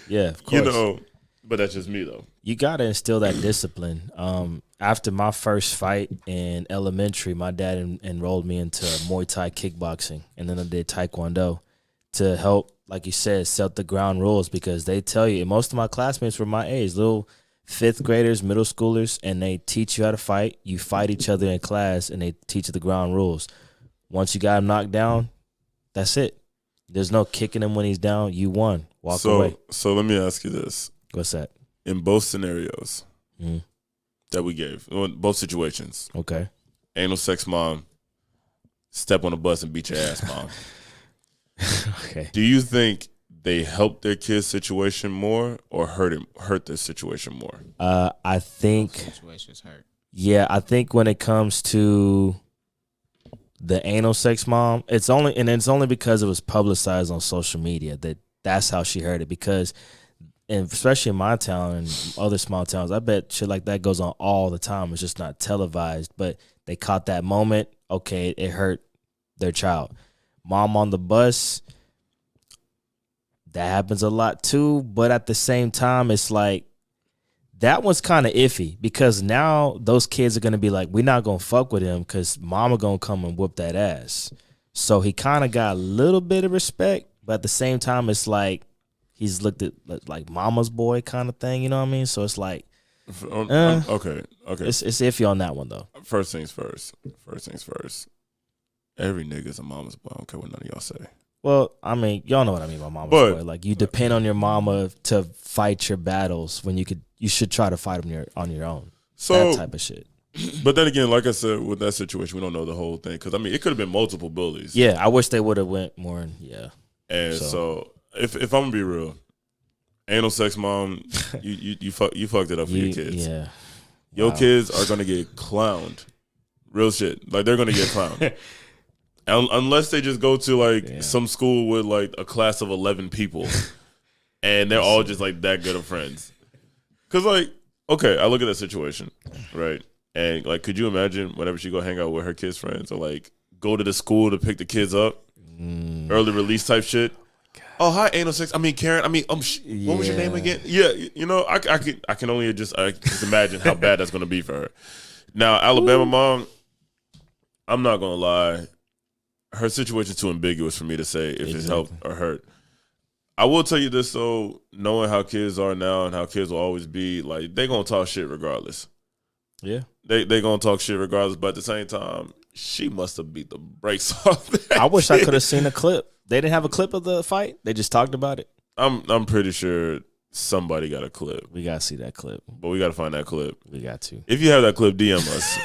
Speaker 3: Yeah, of course.
Speaker 2: You know, but that's just me though.
Speaker 3: You gotta instill that discipline. After my first fight in elementary, my dad enrolled me into Muay Thai kickboxing, and then I did Taekwondo to help, like you said, set the ground rules, because they tell you, and most of my classmates were my age, little 5th graders, middle schoolers, and they teach you how to fight. You fight each other in class, and they teach you the ground rules. Once you got him knocked down, that's it. There's no kicking him when he's down. You won. Walk away.
Speaker 2: So let me ask you this.
Speaker 3: What's that?
Speaker 2: In both scenarios that we gave, both situations,
Speaker 3: Okay.
Speaker 2: anal sex mom, step on a bus and beat your ass mom.
Speaker 3: Okay.
Speaker 2: Do you think they helped their kid's situation more or hurt their situation more?
Speaker 3: I think,
Speaker 4: Situations hurt.
Speaker 3: yeah, I think when it comes to the anal sex mom, it's only because it was publicized on social media that's how she heard it. Because, and especially in my town and other small towns, I bet shit like that goes on all the time. It's just not televised, but they caught that moment. Okay, it hurt their child. Mom on the bus, that happens a lot too. But at the same time, it's like, that one's kind of iffy, because now those kids are going to be like, we're not going to fuck with him because mama going to come and whoop that ass. So he kind of got a little bit of respect, but at the same time, it's like he's looked at like mama's boy kind of thing. You know what I mean? So it's like,
Speaker 2: Okay.
Speaker 3: it's iffy on that one though.
Speaker 2: First things first. Every nigga's a mama's boy. I don't care what none of y'all say.
Speaker 3: Well, I mean, y'all know what I mean by mama's boy. Like, you depend on your mama to fight your battles when you should try to fight them on your own.
Speaker 2: So,
Speaker 3: that type of shit.
Speaker 2: But then again, like I said, with that situation, we don't know the whole thing. Because, I mean, it could have been multiple bullies.
Speaker 3: Yeah, I wish they would have went more. Yeah.
Speaker 2: And so if I'm going to be real, anal sex mom, you fucked it up for your kids.
Speaker 3: Yeah.
Speaker 2: Your kids are going to get clowned. Real shit. Like, they're going to get clowned. Unless they just go to, like, some school with, like, a class of 11 people. And they're all just, like, that good of friends. Because, like, okay, I look at that situation, right? And, like, could you imagine whenever she go hang out with her kids' friends or, like, go to the school to pick the kids up? Early release type shit. Oh, hi, anal sex. I mean, Karen. I mean, what was your name again? Yeah, you know, I can only just imagine how bad that's going to be for her. Now, Alabama mom, I'm not going to lie. Her situation's too ambiguous for me to say if it's helped or hurt. I will tell you this, though, knowing how kids are now and how kids will always be, like, they going to talk shit regardless.
Speaker 3: Yeah.
Speaker 2: They going to talk shit regardless, but at the same time, she must have beat the brakes off that
Speaker 3: I wish I
Speaker 2: kid.
Speaker 3: could have seen a clip. They didn't have a clip of the fight. They just talked about it.
Speaker 2: I'm pretty sure somebody got a clip.
Speaker 3: We gotta see that clip.
Speaker 2: But we got to find that clip.
Speaker 3: We got to.
Speaker 2: If you have that clip, DM us.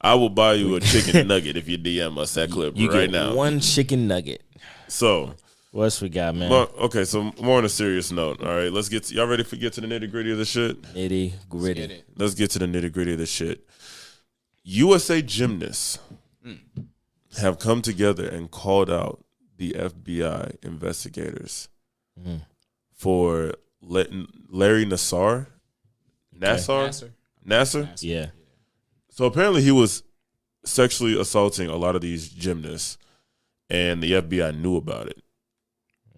Speaker 2: I will buy you a chicken nugget if you DM us that clip
Speaker 3: You
Speaker 2: right
Speaker 3: get
Speaker 2: now.
Speaker 3: one chicken nugget.
Speaker 2: So,
Speaker 3: What else we got, man?
Speaker 2: okay, so more on a serious note. All right, let's get to, y'all ready to get to the nitty gritty of the shit?
Speaker 3: Nitty gritty.
Speaker 2: Let's get to the nitty gritty of the shit. USA gymnasts have come together and called out the FBI investigators for letting Larry Nassar. Nasser?
Speaker 3: Yeah.
Speaker 2: So apparently he was sexually assaulting a lot of these gymnasts, and the FBI knew about it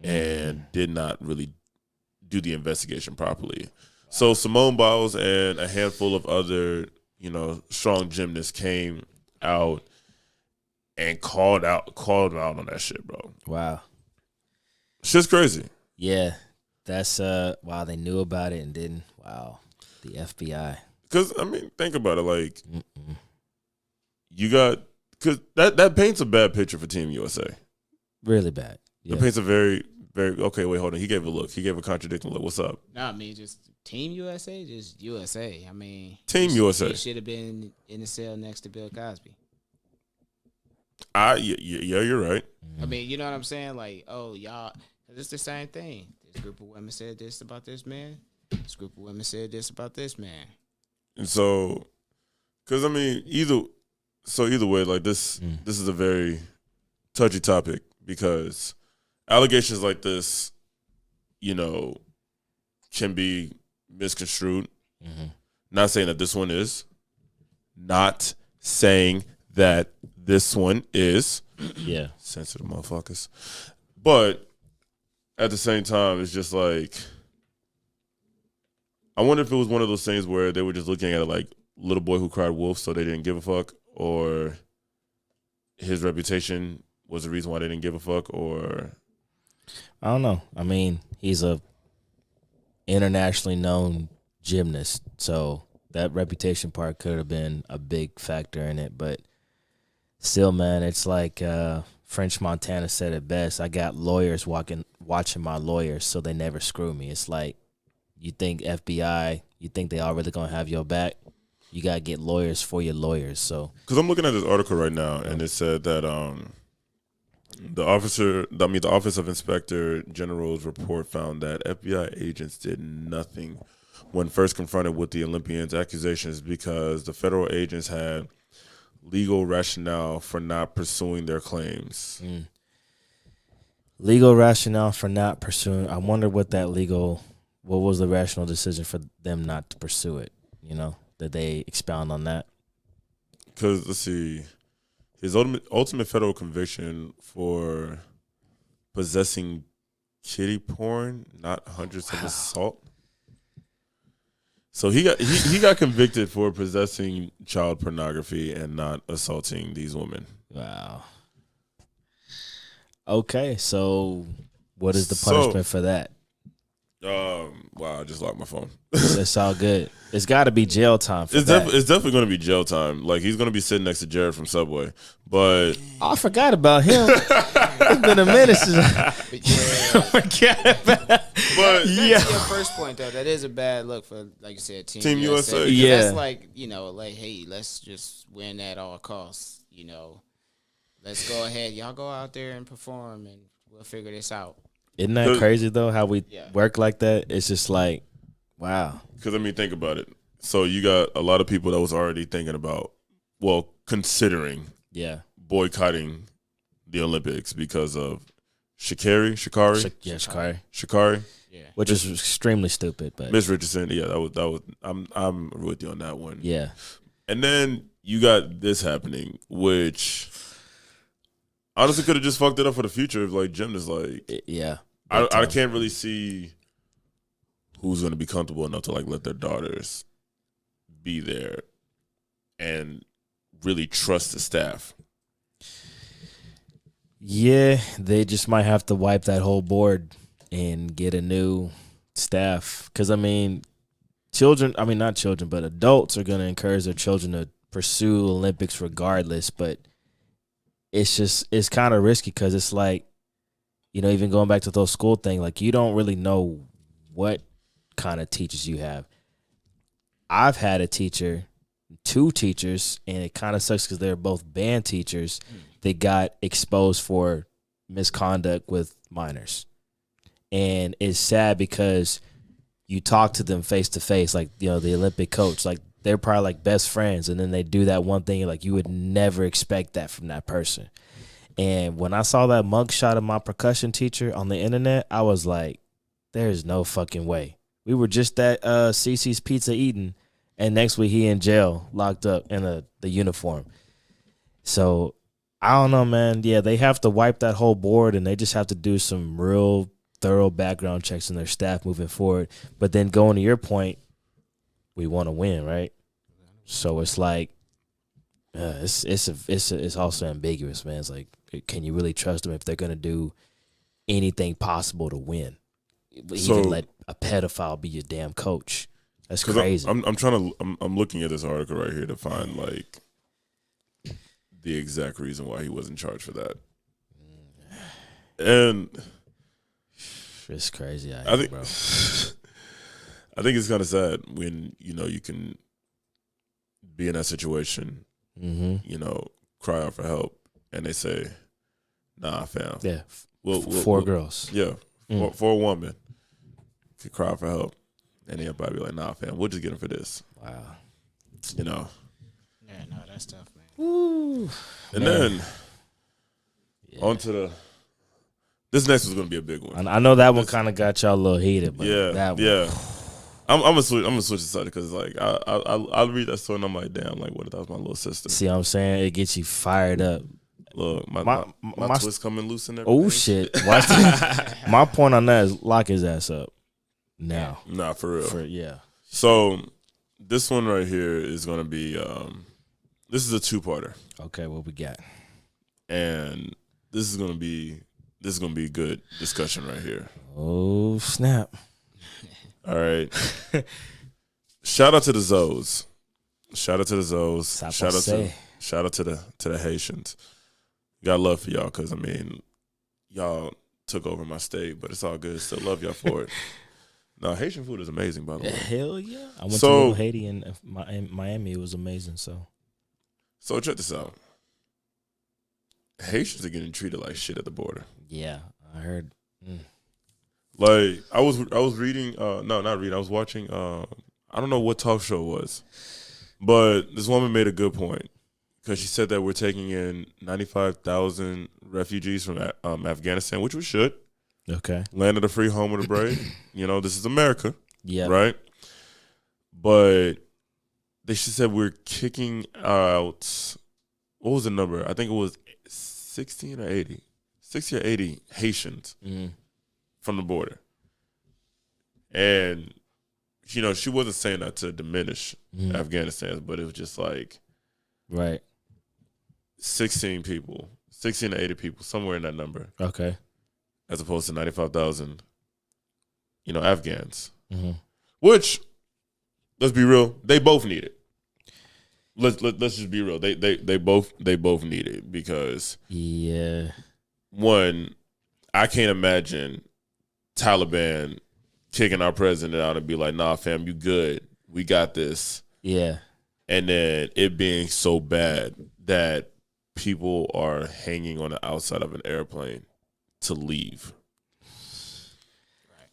Speaker 2: and did not really do the investigation properly. So Simone Biles and a handful of other, strong gymnasts came out and called out on that shit, bro.
Speaker 3: Wow.
Speaker 2: Shit's crazy.
Speaker 3: Yeah. That's wow, they knew about it and didn't. Wow. The FBI.
Speaker 2: Because, think about it. Like, you got, because that paints a bad picture for Team USA.
Speaker 3: Really bad. Yeah.
Speaker 2: It paints a very, very, okay, wait, hold on. He gave a look. He gave a contradicting look. What's up?
Speaker 4: No, just Team USA, just USA.
Speaker 2: Team USA.
Speaker 4: He should have been in the cell next to Bill Cosby.
Speaker 2: Yeah, you're right.
Speaker 4: You know what I'm saying? Like, oh, y'all, it's the same thing. This group of women said this about this man. This group of women said this about this man.
Speaker 2: And so, because either way, like this is a very touchy topic because allegations like this, can be misconstrued. Not saying that this one is. Not saying that this one is.
Speaker 3: Yeah.
Speaker 2: Sensitive motherfuckers. But at the same time, it's just like, I wonder if it was one of those things where they were just looking at it like little boy who cried wolf, so they didn't give a fuck, or his reputation was the reason why they didn't give a fuck, or
Speaker 3: I don't know. He's a internationally known gymnast, so that reputation part could have been a big factor in it. But still, man, it's like French Montana said it best. I got lawyers watching my lawyers, so they never screw me. It's like, you think FBI, you think they all really gonna have your back? You gotta get lawyers for your lawyers. So,
Speaker 2: because I'm looking at this article right now, and it said that the Office of Inspector General's report found that FBI agents did nothing when first confronted with the Olympians' accusations because the federal agents had legal rationale for not pursuing their claims.
Speaker 3: Legal rationale for not pursuing. I wonder what was the rational decision for them not to pursue it? Did they expound on that?
Speaker 2: Because, let's see, his ultimate federal conviction for possessing kiddie porn, not hundreds of assault. So he got convicted for possessing child pornography and not assaulting these women.
Speaker 3: Wow. Okay, so what is the punishment for that?
Speaker 2: Wow, I just locked my phone.
Speaker 3: That's all good. It's got to be jail time for that.
Speaker 2: It's definitely going to be jail time. Like, he's going to be sitting next to Jared from Subway. But
Speaker 3: I forgot about him. It's been a minute since I forgot about.
Speaker 2: But
Speaker 4: That's your first point, though. That is a bad look for, like you said, Team
Speaker 2: USA.
Speaker 3: Yeah.
Speaker 4: That's like, hey, let's just win at all costs. Let's go ahead. Y'all go out there and perform, and we'll figure this out.
Speaker 3: Isn't that crazy, though, how we work like that? It's just like, wow.
Speaker 2: Because, think about it. So you got a lot of people that was already thinking about, considering boycotting the Olympics because of Shikari.
Speaker 4: Yeah.
Speaker 3: Which is extremely stupid. But
Speaker 2: Miss Richardson, that was. I'm with you on that one.
Speaker 3: Yeah.
Speaker 2: And then you got this happening, which honestly could have just fucked it up for the future of like gymnasts. Like,
Speaker 3: yeah.
Speaker 2: I can't really see who's going to be comfortable enough to like let their daughters be there and really trust the staff.
Speaker 3: Yeah, they just might have to wipe that whole board and get a new staff. Because, not children, but adults are going to encourage their children to pursue Olympics regardless. But it's kind of risky because it's like, even going back to those school thing, like you don't really know what kind of teachers you have. I've had a teacher, 2 teachers, and it kind of sucks because they're both band teachers that got exposed for misconduct with minors. And it's sad because you talk to them face to face, like, you know, the Olympic coach, like they're probably like best friends, and then they do that one thing, like you would never expect that from that person. And when I saw that mugshot of my percussion teacher on the internet, I was like, there's no fucking way. We were just at CC's Pizza eating, and next week he in jail, locked up in the uniform. So I don't know, man. Yeah, they have to wipe that whole board, and they just have to do some real thorough background checks on their staff moving forward. But then going to your point, we want to win, right? So it's like it's also ambiguous, man. It's like, can you really trust them if they're gonna do anything possible to win? Even let a pedophile be your damn coach. That's crazy.
Speaker 2: I'm looking at this article right here to find like the exact reason why he wasn't charged for that. And
Speaker 3: it's crazy.
Speaker 2: I think, bro. I think it's kind of sad when, you know, you can be in that situation, you know, cry out for help, and they say, nah, fam.
Speaker 3: Yeah. Four girls.
Speaker 2: Yeah. For a woman to cry out for help, and they'll probably be like, nah, fam, we'll just get him for this.
Speaker 3: Wow.
Speaker 2: You know.
Speaker 4: Yeah, no, that's tough, man.
Speaker 3: Woo.
Speaker 2: And then on to this next one's gonna be a big one.
Speaker 3: I know that one kind of got y'all a little heated, but
Speaker 2: yeah,
Speaker 3: that one.
Speaker 2: yeah. I'm gonna switch the side because like I'll read that story and I'm like, damn, like what if that was my little sister?
Speaker 3: See what I'm saying? It gets you fired up.
Speaker 2: Look, my twist coming loose and everything.
Speaker 3: Oh shit! Watch that. My point on that is lock his ass up now.
Speaker 2: Nah, for real.
Speaker 3: Yeah.
Speaker 2: So this one right here is gonna be this is a 2-parter.
Speaker 3: Okay, what we got?
Speaker 2: And this is gonna be a good discussion right here.
Speaker 3: Oh snap!
Speaker 2: All right. Shout out to the Zoes. Shout out to the Zoes. Shout out to the Haitians. Got love for y'all because I mean, y'all took over my state, but it's all good. Still love y'all for it. No, Haitian food is amazing, by the way.
Speaker 3: Hell yeah! I went to Haiti and Miami. It was amazing. So
Speaker 2: check this out. Haitians are getting treated like shit at the border.
Speaker 3: Yeah, I heard.
Speaker 2: Like I was reading. No, not reading. I was watching. I don't know what talk show it was, but this woman made a good point because she said that we're taking in 95,000 refugees from Afghanistan, which we should.
Speaker 3: Okay.
Speaker 2: Land of the free, home of the brave. You know, this is America.
Speaker 3: Yeah.
Speaker 2: Right. But she said we're kicking out. What was the number? I think it was 16 or 80. 60 or 80 Haitians from the border. And, you know, she wasn't saying that to diminish Afghanistan, but it was just like,
Speaker 3: right,
Speaker 2: 16 to 80 people, somewhere in that number.
Speaker 3: Okay.
Speaker 2: As opposed to 95,000, you know, Afghans. Which, let's be real, they both need it. Let's just be real. They both need it because one, I can't imagine Taliban kicking our president out and be like, nah, fam, you good. We got this.
Speaker 3: Yeah.
Speaker 2: And then it being so bad that people are hanging on the outside of an airplane to leave.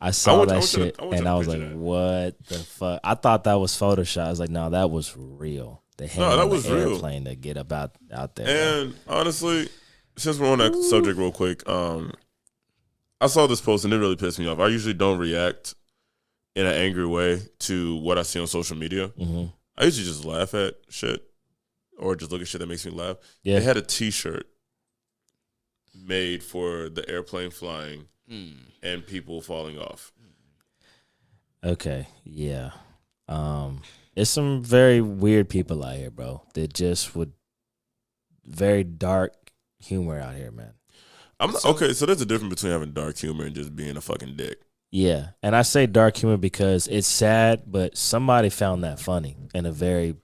Speaker 3: I saw that shit and I was like, what the fuck? I thought that was Photoshop. I was like, no, that was real. They hang on the airplane to get up out there.
Speaker 2: And honestly, since we're on that subject real quick, I saw this post and it really pissed me off. I usually don't react in an angry way to what I see on social media. I usually just laugh at shit or just look at shit that makes me laugh. Yeah. They had a T-shirt made for the airplane flying and people falling off.
Speaker 3: Okay, yeah. It's some very weird people out here, bro, that just would very dark humor out here, man.
Speaker 2: Okay, so there's a difference between having dark humor and just being a fucking dick.
Speaker 3: Yeah, and I say dark humor because it's sad, but somebody found that funny in a very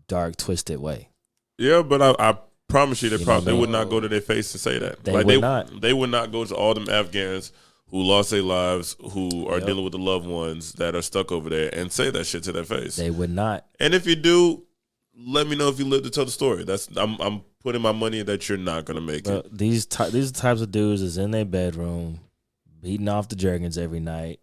Speaker 3: dark, twisted way.
Speaker 2: Yeah, but I promise you, they would not go to their face and say that.
Speaker 3: They would not.
Speaker 2: They would not go to all them Afghans who lost their lives, who are dealing with the loved ones that are stuck over there, and say that shit to their face.
Speaker 3: They would not.
Speaker 2: And if you do, let me know if you live to tell the story. I'm putting my money that you're not gonna make it.
Speaker 3: These are the types of dudes is in their bedroom, beating off the jergens every night.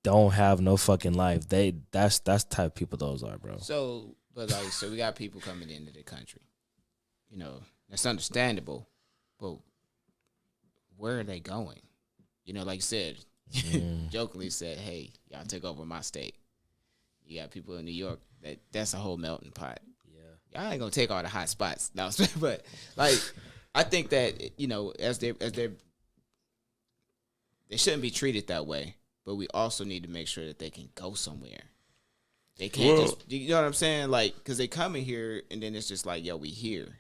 Speaker 3: Don't have no fucking life. That's the type of people those are, bro.
Speaker 4: So we got people coming into the country. That's understandable, but where are they going? Like you said, jokingly said, "Hey, y'all take over my state." You got people in New York that's a whole melting pot. Yeah, y'all ain't gonna take all the hot spots, no, but like I think that as they shouldn't be treated that way, but we also need to make sure that they can go somewhere. They can't just, you know what I'm saying? Like, because they come in here and then it's just like, yo, we here.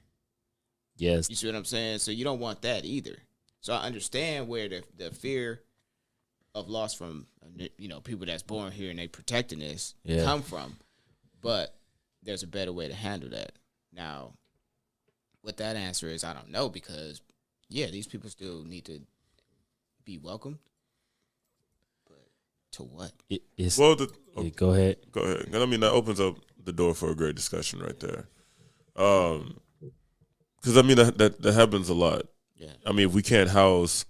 Speaker 3: Yes.
Speaker 4: You see what I'm saying? So you don't want that either. So I understand where the fear of loss from, people that's born here and they protecting this come from. But there's a better way to handle that. Now, what that answer is, I don't know, because, these people still need to be welcomed. But to what?
Speaker 3: Go ahead.
Speaker 2: Go ahead. I mean, that opens up the door for a great discussion right there. Because, I mean, that happens a lot. Yeah. I mean, if we can't house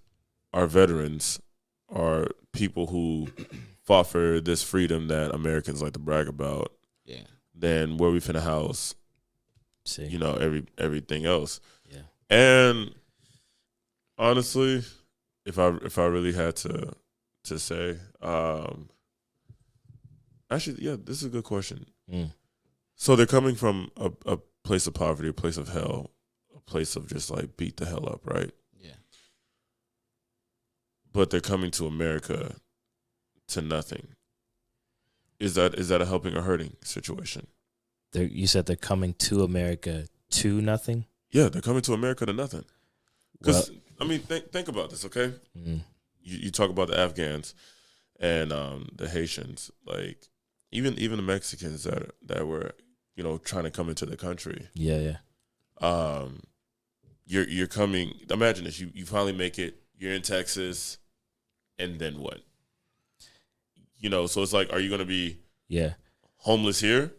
Speaker 2: our veterans or people who fought for this freedom that Americans like to brag about, then where we finna house, everything else. Yeah. And honestly, if I really had to say, actually, this is a good question. So they're coming from a place of poverty, a place of hell, a place of just like beat the hell up, right? Yeah. But they're coming to America to nothing. Is that a helping or hurting situation?
Speaker 3: You said they're coming to America to nothing?
Speaker 2: Yeah, they're coming to America to nothing. Because, I mean, think about this, okay? You talk about the Afghans and the Haitians, like even the Mexicans that were, trying to come into the country. Yeah. You're coming. Imagine this. You finally make it. You're in Texas, and then what? So it's like, are you going to be homeless here?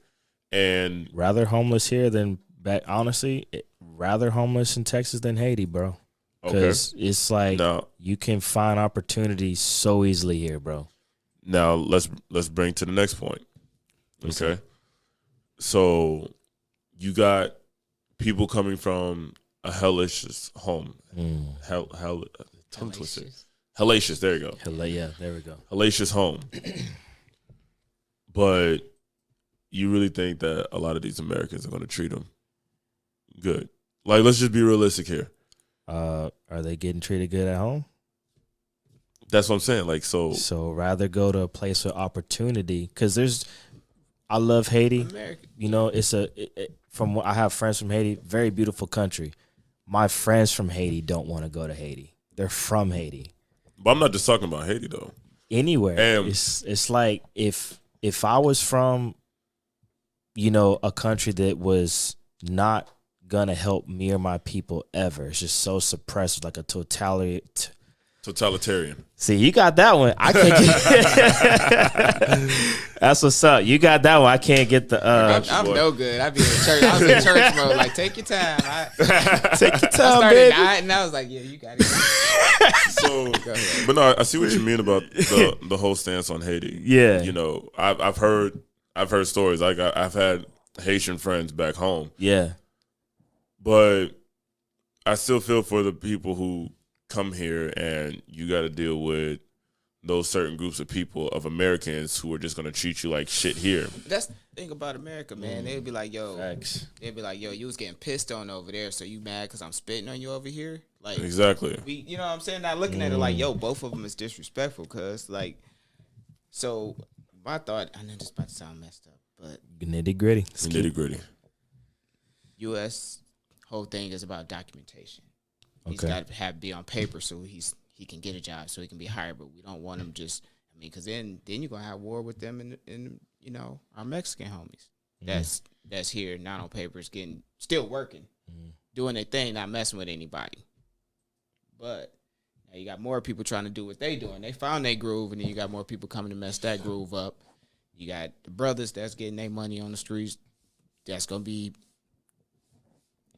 Speaker 2: And
Speaker 3: rather homeless here than back. Honestly, rather homeless in Texas than Haiti, bro. Because it's like you can find opportunities so easily here, bro.
Speaker 2: Now let's bring to the next point. Okay, so you got people coming from a hellacious home. Hellacious. There you go.
Speaker 3: There we go.
Speaker 2: Hellacious home. But you really think that a lot of these Americans are going to treat them good? Like, let's just be realistic here.
Speaker 3: Are they getting treated good at home?
Speaker 2: That's what I'm saying. Like, so
Speaker 3: rather go to a place of opportunity, because I love Haiti. America. I have friends from Haiti, very beautiful country. My friends from Haiti don't want to go to Haiti. They're from Haiti.
Speaker 2: But I'm not just talking about Haiti though.
Speaker 3: Anywhere. It's like if I was from, a country that was not gonna help me or my people ever. It's just so suppressive, like a
Speaker 2: totalitarian.
Speaker 3: See, you got that one. I can't get That's what's up. You got that one. I can't get the
Speaker 4: I'm no good. I be in church. I was in church mode. Like, take your time.
Speaker 3: Take your time,
Speaker 4: I started
Speaker 3: baby.
Speaker 4: And I was like, yeah, you got it.
Speaker 2: So, but no, I see what you mean about the whole stance on Haiti.
Speaker 3: Yeah.
Speaker 2: I've heard stories. Like, I've had Haitian friends back home.
Speaker 3: Yeah.
Speaker 2: But I still feel for the people who come here and you got to deal with those certain groups of people, of Americans, who are just going to treat you like shit here.
Speaker 4: That's the thing about America, man. They'd be like, yo, you was getting pissed on over there, so you mad because I'm spitting on you over here? Like,
Speaker 2: exactly.
Speaker 4: You know what I'm saying? Not looking at it like, yo, both of them is disrespectful, cuz, like, so my thought, I know this about to sound messed up, but
Speaker 3: nitty gritty.
Speaker 4: U.S. whole thing is about documentation. He's got to be on paper so he can get a job, so he can be hired. But we don't want him just. I mean, because then you're gonna have war with them and our Mexican homies. That's here, not on paper, is still working, doing their thing, not messing with anybody. But Now you got more people trying to do what they doing. They found their groove, and then you got more people coming to mess that groove up. You got the brothers that's getting their money on the streets. That's gonna be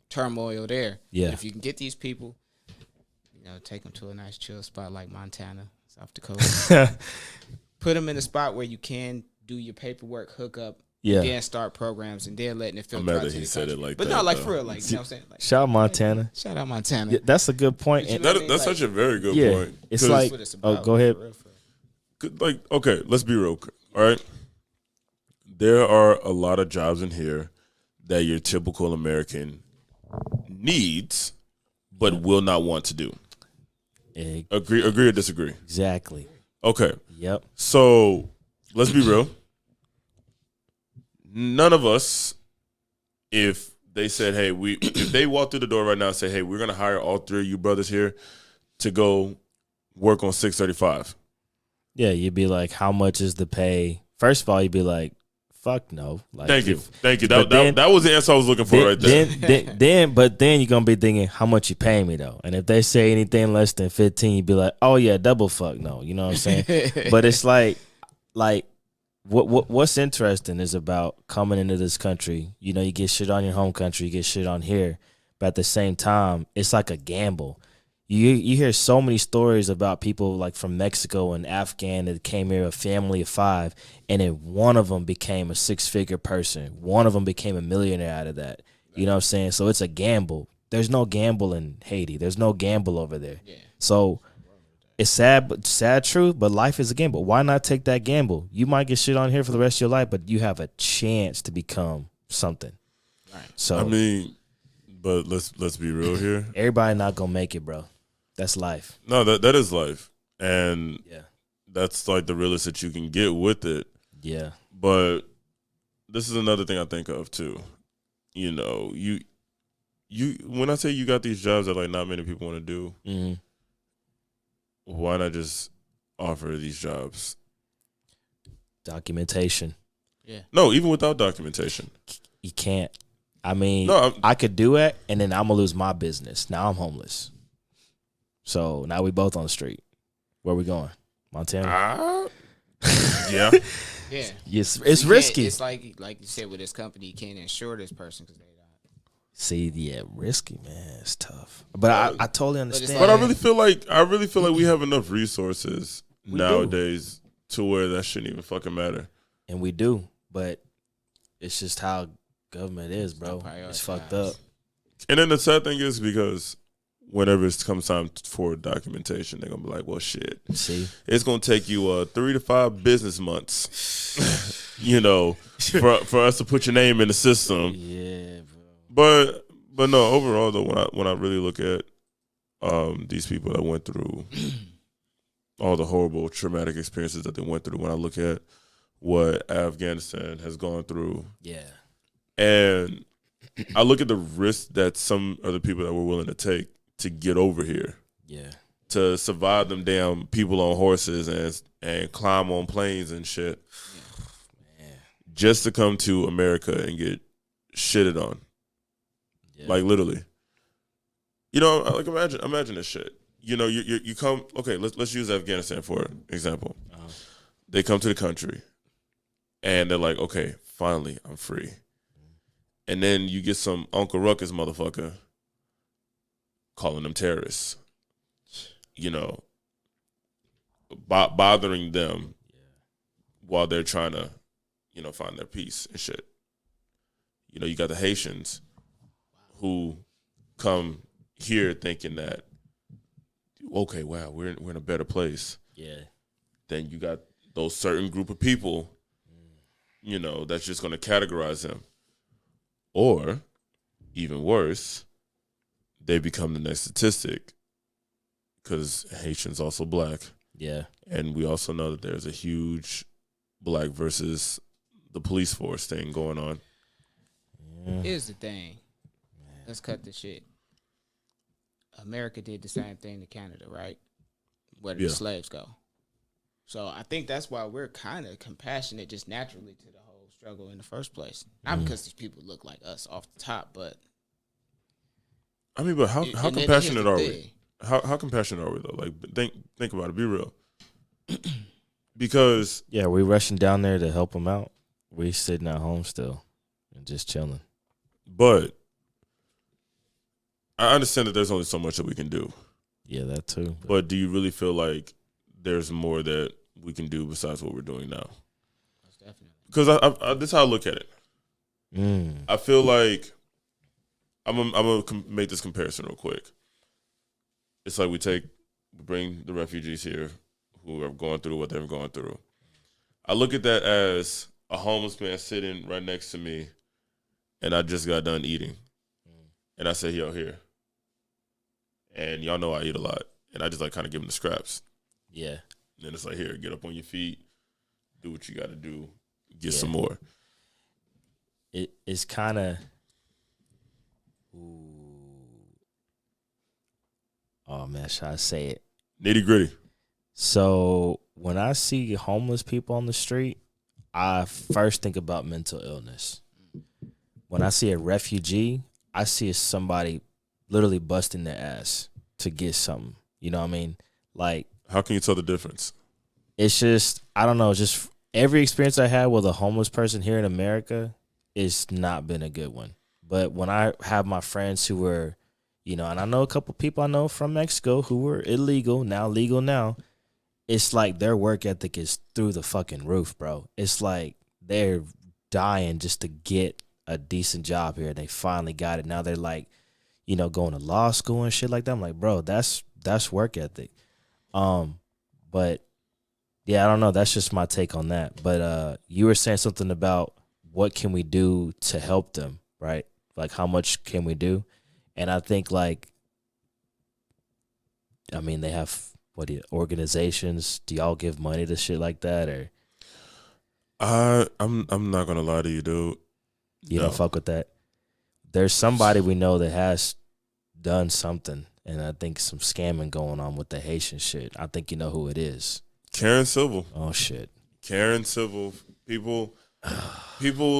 Speaker 4: turmoil there.
Speaker 3: Yeah.
Speaker 4: But if you can get these people, take them to a nice chill spot like Montana, South Dakota. Put them in a spot where you can do your paperwork, hook up,
Speaker 3: Yeah.
Speaker 4: and then start programs, and then letting it filter
Speaker 2: I'm mad
Speaker 4: out
Speaker 2: that
Speaker 4: to
Speaker 2: he
Speaker 4: the
Speaker 2: said
Speaker 4: country.
Speaker 2: it like
Speaker 4: but
Speaker 2: that,
Speaker 4: no, like
Speaker 2: though.
Speaker 4: for real, like, you know what I'm saying? Like,
Speaker 3: Shout out Montana.
Speaker 4: shout out Montana.
Speaker 3: Yeah, that's a good point. And
Speaker 2: That's such a very good
Speaker 3: yeah,
Speaker 2: point.
Speaker 3: it's
Speaker 2: 'Cause,
Speaker 3: like,
Speaker 4: what it's
Speaker 3: oh,
Speaker 4: about,
Speaker 3: go ahead.
Speaker 4: for real, for real.
Speaker 2: like, okay, let's be real. All right, there are a lot of jobs in here that your typical American needs, but will not want to do. Agree or disagree?
Speaker 3: Exactly.
Speaker 2: Okay,
Speaker 3: Yep.
Speaker 2: so let's be real. None of us, if they said, hey, if they walk through the door right now and say, hey, we're gonna hire all three of you brothers here to go work on 635.
Speaker 3: Yeah, you'd be like, how much is the pay? First of all, you'd be like, fuck no. Like,
Speaker 2: Thank you.
Speaker 3: but then-
Speaker 2: That was the answer I was looking for right there.
Speaker 3: Then you're gonna be thinking, how much you pay me though? And if they say anything less than 15, you'd be like, oh yeah, double fuck no. You know what I'm saying? But it's like what's interesting is about coming into this country. You know, you get shit on your home country, you get shit on here, but at the same time, it's like a gamble. You hear so many stories about people like from Mexico and Afghan that came here, a family of 5, and then one of them became a 6-figure person. One of them became a millionaire out of that. You know what I'm saying? So it's a gamble. There's no gamble in Haiti. There's no gamble over there. Yeah. So it's sad truth, but life is a gamble. Why not take that gamble? You might get shit on here for the rest of your life, but you have a chance to become something. Right. So
Speaker 2: I mean, but let's be real here.
Speaker 3: Everybody not gonna make it, bro. That's life.
Speaker 2: No, that is life, and
Speaker 3: yeah,
Speaker 2: that's like the realest that you can get with it.
Speaker 3: Yeah,
Speaker 2: but this is another thing I think of too. You know, you when I say you got these jobs that like not many people want to do,
Speaker 3: mm-hmm.
Speaker 2: why not just offer these jobs?
Speaker 3: Documentation.
Speaker 4: Yeah.
Speaker 2: No, even without documentation,
Speaker 3: you can't. I mean,
Speaker 2: no,
Speaker 3: I could do it, and then I'm gonna lose my business. Now I'm homeless. So now we both on the street. Where we going? Montana?
Speaker 2: Yeah.
Speaker 4: Yeah.
Speaker 3: It's risky.
Speaker 4: It's like you said with this company, you can't insure this person because they don't.
Speaker 3: See, yeah, risky, man. It's tough. But I totally understand.
Speaker 2: But I really feel like we have enough resources nowadays to where that shouldn't even fucking matter.
Speaker 3: And we do, but it's just how government is, bro. It's fucked up.
Speaker 2: And then the sad thing is because whenever it comes time for documentation, they're gonna be like, "Well, shit,
Speaker 3: see,
Speaker 2: it's gonna take you 3 to 5 business months, you know, for us to put your name in the system."
Speaker 3: Yeah, bro.
Speaker 2: But no, overall though, when I really look at these people that went through all the horrible traumatic experiences that they went through, when I look at what Afghanistan has gone through,
Speaker 3: yeah,
Speaker 2: and I look at the risk that some other people that were willing to take to get over here,
Speaker 3: yeah,
Speaker 2: to survive them damn people on horses and climb on planes and shit,
Speaker 3: man,
Speaker 2: just to come to America and get shitted on, like literally. You know, like imagine this shit. You know, you come. Okay, let's use Afghanistan for example. Uh-huh. They come to the country, and they're like, okay, finally, I'm free. And then you get some Uncle Ruckus motherfucker calling them terrorists, you know, bothering them while they're trying to, you know, find their peace and shit. You know, you got the Haitians who come here thinking that, okay, wow, we're in a better place.
Speaker 3: Yeah.
Speaker 2: Then you got those certain group of people, you know, that's just going to categorize them. Or, even worse, they become the next statistic because Haitians also black.
Speaker 3: Yeah.
Speaker 2: And we also know that there's a huge black versus the police force thing going on.
Speaker 3: Yeah.
Speaker 4: Here's the thing. Let's cut the shit. America did the same thing to Canada, right? Where did the slaves go? So I think that's why we're kind of compassionate just naturally to the whole struggle in the first place. Not because these people look like us off the top, but
Speaker 2: I mean, but how compassionate are we? how compassionate are we though? Like think about it. Be real. Because
Speaker 3: Yeah, we rushing down there to help them out. We sitting at home still and just chilling.
Speaker 2: but I understand that there's only so much that we can do.
Speaker 3: Yeah, that too.
Speaker 2: But do you really feel like there's more that we can do besides what we're doing now?
Speaker 4: Most definitely.
Speaker 2: Because I this is how I look at it. I feel like I'm gonna make this comparison real quick. It's like we bring the refugees here who are going through what they're going through. I look at that as a homeless man sitting right next to me, and I just got done eating, and I say, "Yo, here." And y'all know I eat a lot, and I just like kind of give them the scraps.
Speaker 3: Yeah.
Speaker 2: And then it's like, here, get up on your feet, do what you got to do, get some more.
Speaker 3: It's kind of, oh man, should I say it?
Speaker 2: Nitty gritty.
Speaker 3: So when I see homeless people on the street, I first think about mental illness. When I see a refugee, I see somebody literally busting their ass to get something. You know what I mean? Like,
Speaker 2: How can you tell the difference?
Speaker 3: it's just, I don't know, just every experience I had with a homeless person here in America, it's not been a good one. But when I have my friends who were, and I know a couple people I know from Mexico who were illegal, now legal now, it's like their work ethic is through the fucking roof, bro. It's like they're dying just to get a decent job here. They finally got it. Now they're like, going to law school and shit like that. I'm like, bro, that's work ethic. But yeah, I don't know. That's just my take on that. But you were saying something about what can we do to help them, right? Like how much can we do? And I think they have organizations. Do y'all give money to shit like that, or
Speaker 2: I'm not gonna lie to you, dude.
Speaker 3: you don't fuck with that? There's somebody we know that has done something, and I think some scamming going on with the Haitian shit. I think you know who it is.
Speaker 2: Karen Civil.
Speaker 3: Oh shit.
Speaker 2: Karen Civil. People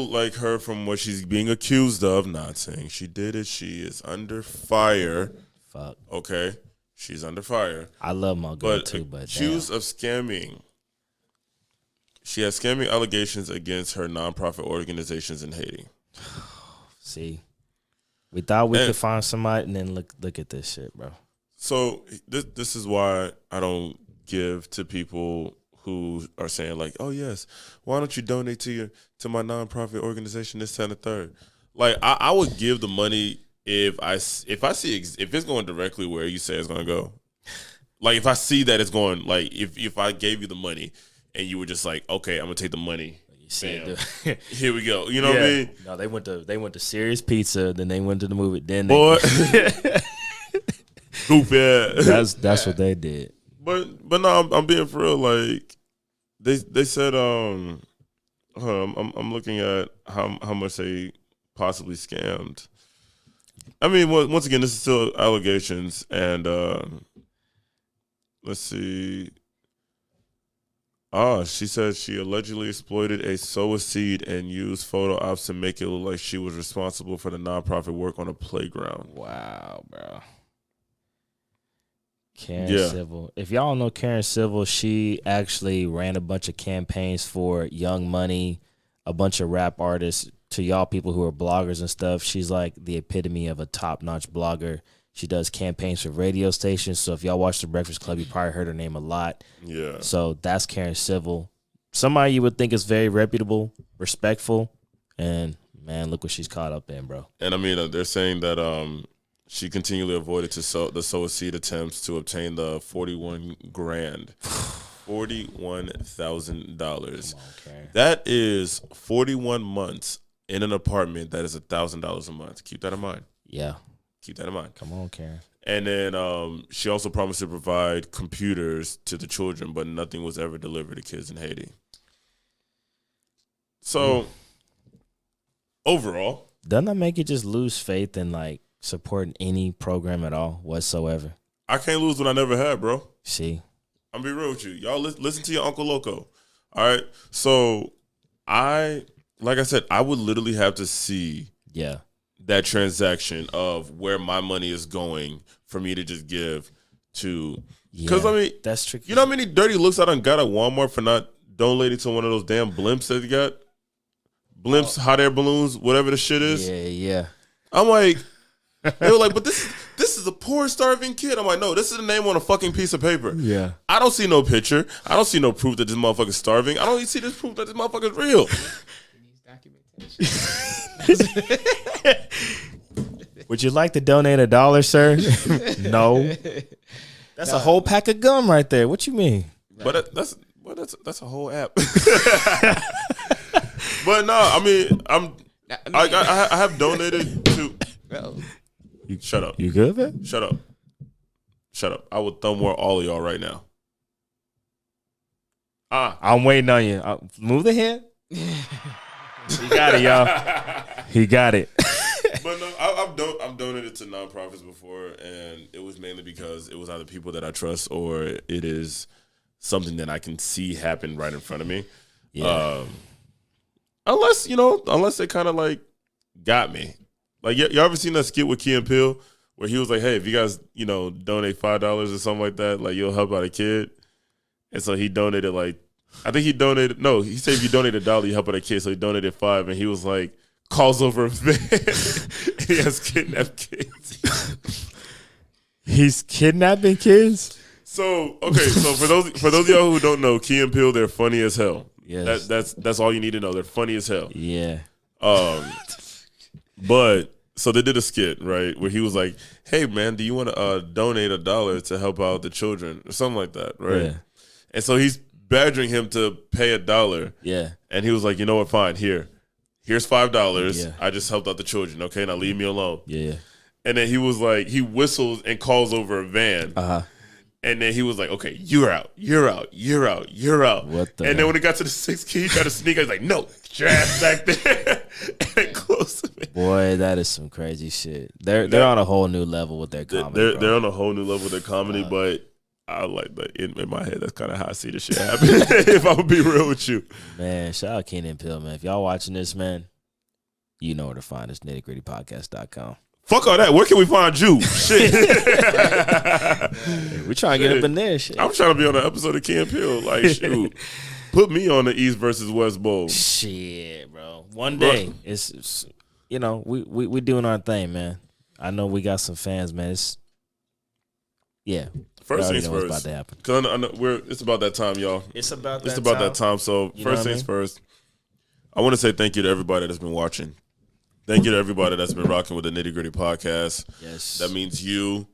Speaker 2: like her from what she's being accused of, not saying she did it. She is under fire.
Speaker 3: Fuck.
Speaker 2: Okay. She's under fire.
Speaker 3: I love my girl too, but
Speaker 2: accused of scamming. She has scamming allegations against her nonprofit organizations in Haiti.
Speaker 3: See, we thought we could find somebody, and then look at this shit, bro.
Speaker 2: So this is why I don't give to people who are saying like, oh yes, why don't you donate to my nonprofit organization this, that, and the third. Like I would give the money if I see if it's going directly where you say it's going to go. Like if I see that it's going, like if I gave you the money and you were just like, okay, I'm gonna take the money.
Speaker 3: You see
Speaker 2: Bam. Here we go. You know what I mean?
Speaker 3: No, they went to Serious Pizza, then they went to the movie, then
Speaker 2: Boy, goofy ass.
Speaker 3: that's what they did.
Speaker 2: But no, I'm being for real. Like they said, I'm looking at how much they possibly scammed. I mean, once again, this is still allegations, and let's see. She said she allegedly exploited a sow seed and used photo ops to make it look like she was responsible for the nonprofit work on a playground.
Speaker 3: Wow, bro. Karen Civil. If y'all don't know Karen Civil, she actually ran a bunch of campaigns for Young Money, a bunch of rap artists. To y'all people who are bloggers and stuff, she's like the epitome of a top-notch blogger. She does campaigns for radio stations. So if y'all watch The Breakfast Club, you probably heard her name a lot.
Speaker 2: Yeah.
Speaker 3: So that's Karen Civil. Somebody you would think is very reputable, respectful, and man, look what she's caught up in, bro.
Speaker 2: And I mean, they're saying that she continually avoided the sow seed attempts to obtain the $41,000. $41,000. That is 41 months in an apartment that is $1,000 a month. Keep that in mind.
Speaker 3: Yeah.
Speaker 2: Keep that in mind.
Speaker 3: Come on, Karen.
Speaker 2: And then she also promised to provide computers to the children, but nothing was ever delivered to kids in Haiti. So, overall,
Speaker 3: doesn't that make you just lose faith in like supporting any program at all whatsoever?
Speaker 2: I can't lose what I never had, bro.
Speaker 3: See,
Speaker 2: I'm gonna be real with you. Y'all listen to your Uncle Loko. All right. So like I said, I would literally have to see
Speaker 3: yeah,
Speaker 2: that transaction of where my money is going for me to just give to, because I mean,
Speaker 3: that's tricky.
Speaker 2: You know how many dirty looks I done got at Walmart for not donating to one of those damn blimps that you got? Blimps, hot air balloons, whatever the shit is.
Speaker 3: Yeah.
Speaker 2: I'm like, they were like, but this is a poor, starving kid. I'm like, no, this is the name on a fucking piece of paper.
Speaker 3: Yeah.
Speaker 2: I don't see no picture. I don't see no proof that this motherfucker's starving. I don't even see this proof that this motherfucker's real.
Speaker 3: Would you like to donate $1, sir? No. That's a whole pack of gum right there. What you mean?
Speaker 2: But that's a whole app. But no, I mean, I have donated to. Shut up.
Speaker 3: You good, man?
Speaker 2: Shut up. I would thumb war all of y'all right now.
Speaker 3: I'm waiting on you. Move the hand. He got it, y'all. He got it.
Speaker 2: But no, I've donated to nonprofits before, and it was mainly because it was either people that I trust or it is something that I can see happen right in front of me.
Speaker 3: Yeah.
Speaker 2: Unless they kind of like got me. Like, you ever seen that skit with Key and Peele where he was like, hey, if you guys, donate $5 or something like that, like, you'll help out a kid. And so he donated he said if you donate $1, you help out a kid. So he donated $5, and he was like, calls over a van. And he has kidnapped kids.
Speaker 3: He's kidnapping kids?
Speaker 2: So for those of y'all who don't know, Key and Peele, they're funny as hell.
Speaker 3: Yes.
Speaker 2: That's all you need to know. They're funny as hell.
Speaker 3: Yeah.
Speaker 2: But so they did a skit, right, where he was like, hey man, do you want to donate $1 to help out the children or something like that, right? Yeah. And so he's badgering him to pay $1.
Speaker 3: Yeah.
Speaker 2: And he was like, you know what, fine, here's $5.
Speaker 3: Yeah.
Speaker 2: I just helped out the children, okay? Now leave me alone.
Speaker 3: Yeah.
Speaker 2: And then he was like, he whistles and calls over a van.
Speaker 3: Uh-huh.
Speaker 2: And then he was like, okay, you're out.
Speaker 3: What the
Speaker 2: And then when it got to the 6th key, he tried to sneak. I was like, no, get your ass back there. And it closed me.
Speaker 3: Boy, that is some crazy shit. They're on a whole new level with their comedy.
Speaker 2: They're on a whole new level with their comedy, but I like that in my head. That's kind of how I see this shit happen. If I'm gonna be real with you,
Speaker 3: man. Shout out Cayne and Peele, man. If y'all watching this, man, you know where to find us. NittyGrittyPodcast.com.
Speaker 2: Fuck all that. Where can we find you? Shit.
Speaker 3: We trying to get up in there. Shit.
Speaker 2: I'm trying to be on an episode of Key and Peele. Like, shoot, put me on the East versus West Bowl.
Speaker 3: Shit, bro. One day, it's we doing our thing, man. I know we got some fans, man. First
Speaker 2: things first.
Speaker 3: About to happen.
Speaker 2: Cause I know it's about that time, y'all.
Speaker 3: It's about
Speaker 2: that time. So first things first, I want to say thank you to everybody that's been watching. Thank you to everybody that's been rocking with the Nitty Gritty Podcast.
Speaker 3: Yes.
Speaker 2: That means you,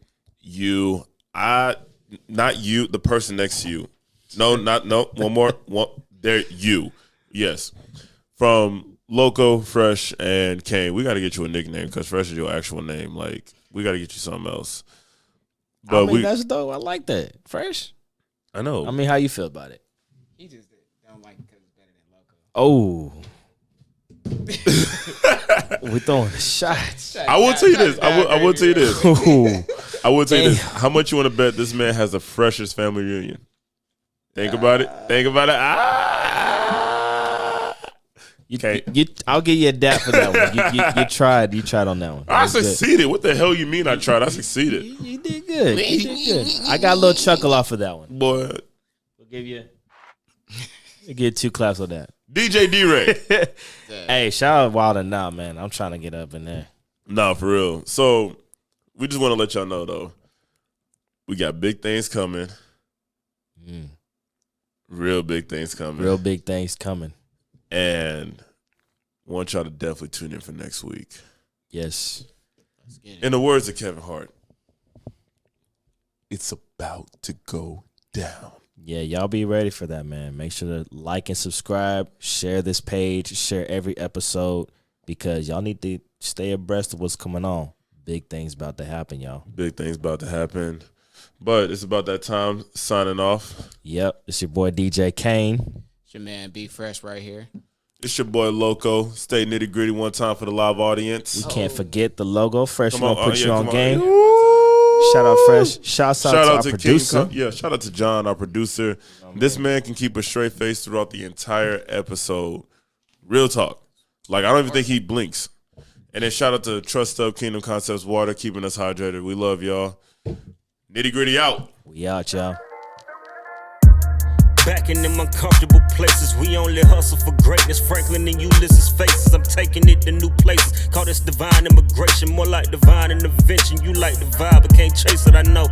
Speaker 2: not you, the person next to you. No, one more. There, you. Yes. From Loko, Fresh, and Cayne, we got to get you a nickname because Fresh is your actual name. Like, we got to get you something else.
Speaker 3: But that's dope. I like that. Fresh?
Speaker 2: I know.
Speaker 3: I mean, how you feel about it?
Speaker 4: He just don't like it because it's better than Loko.
Speaker 3: Oh. We're throwing shots.
Speaker 2: I will tell you this. I will tell you this. I will tell you this. How much you want to bet this man has the freshest family reunion? Think about it.
Speaker 3: I'll give you a dap for that one. You tried on that one.
Speaker 2: I succeeded. What the hell you mean I tried? I succeeded.
Speaker 3: You did good. I got a little chuckle off of that one.
Speaker 2: Boy.
Speaker 3: We'll give you 2 claps on that.
Speaker 2: DJ D-Rex.
Speaker 3: Hey, shout out Wild and Out, man. I'm trying to get up in there.
Speaker 2: Nah, for real. So, we just want to let y'all know, though, we got big things coming. Real big things coming. And I want y'all to definitely tune in for next week.
Speaker 3: Yes.
Speaker 2: In the words of Kevin Hart, it's about to go down.
Speaker 3: Yeah, y'all be ready for that, man. Make sure to like and subscribe, share this page, share every episode, because y'all need to stay abreast of what's coming on. Big things about to happen, y'all.
Speaker 2: Big things about to happen. But it's about that time. Signing off.
Speaker 3: Yep, it's your boy DJ Cayne.
Speaker 4: It's your man B Fresh right here.
Speaker 2: It's your boy Loko. Stay nitty gritty one time for the live audience.
Speaker 3: We can't forget the logo. Fresh
Speaker 2: Come on,
Speaker 3: put you on
Speaker 2: come
Speaker 3: game.
Speaker 2: on.
Speaker 3: Shout out Fresh. Shout out to our producer.
Speaker 2: Shout out to John, our producer. This man can keep a straight face throughout the entire episode. Real talk. Like, I don't even think he blinks. And then shout out to Trust Up Kingdom Concepts Water, keeping us hydrated. We love y'all. Nitti Gritti out.
Speaker 3: We out, y'all.
Speaker 1: Back in them uncomfortable places, we only hustle for greatness. Franklin and Ulysses faces, I'm taking it to new places. Call this divine immigration, more like divine intervention. You like the vibe, but can't chase it, I know.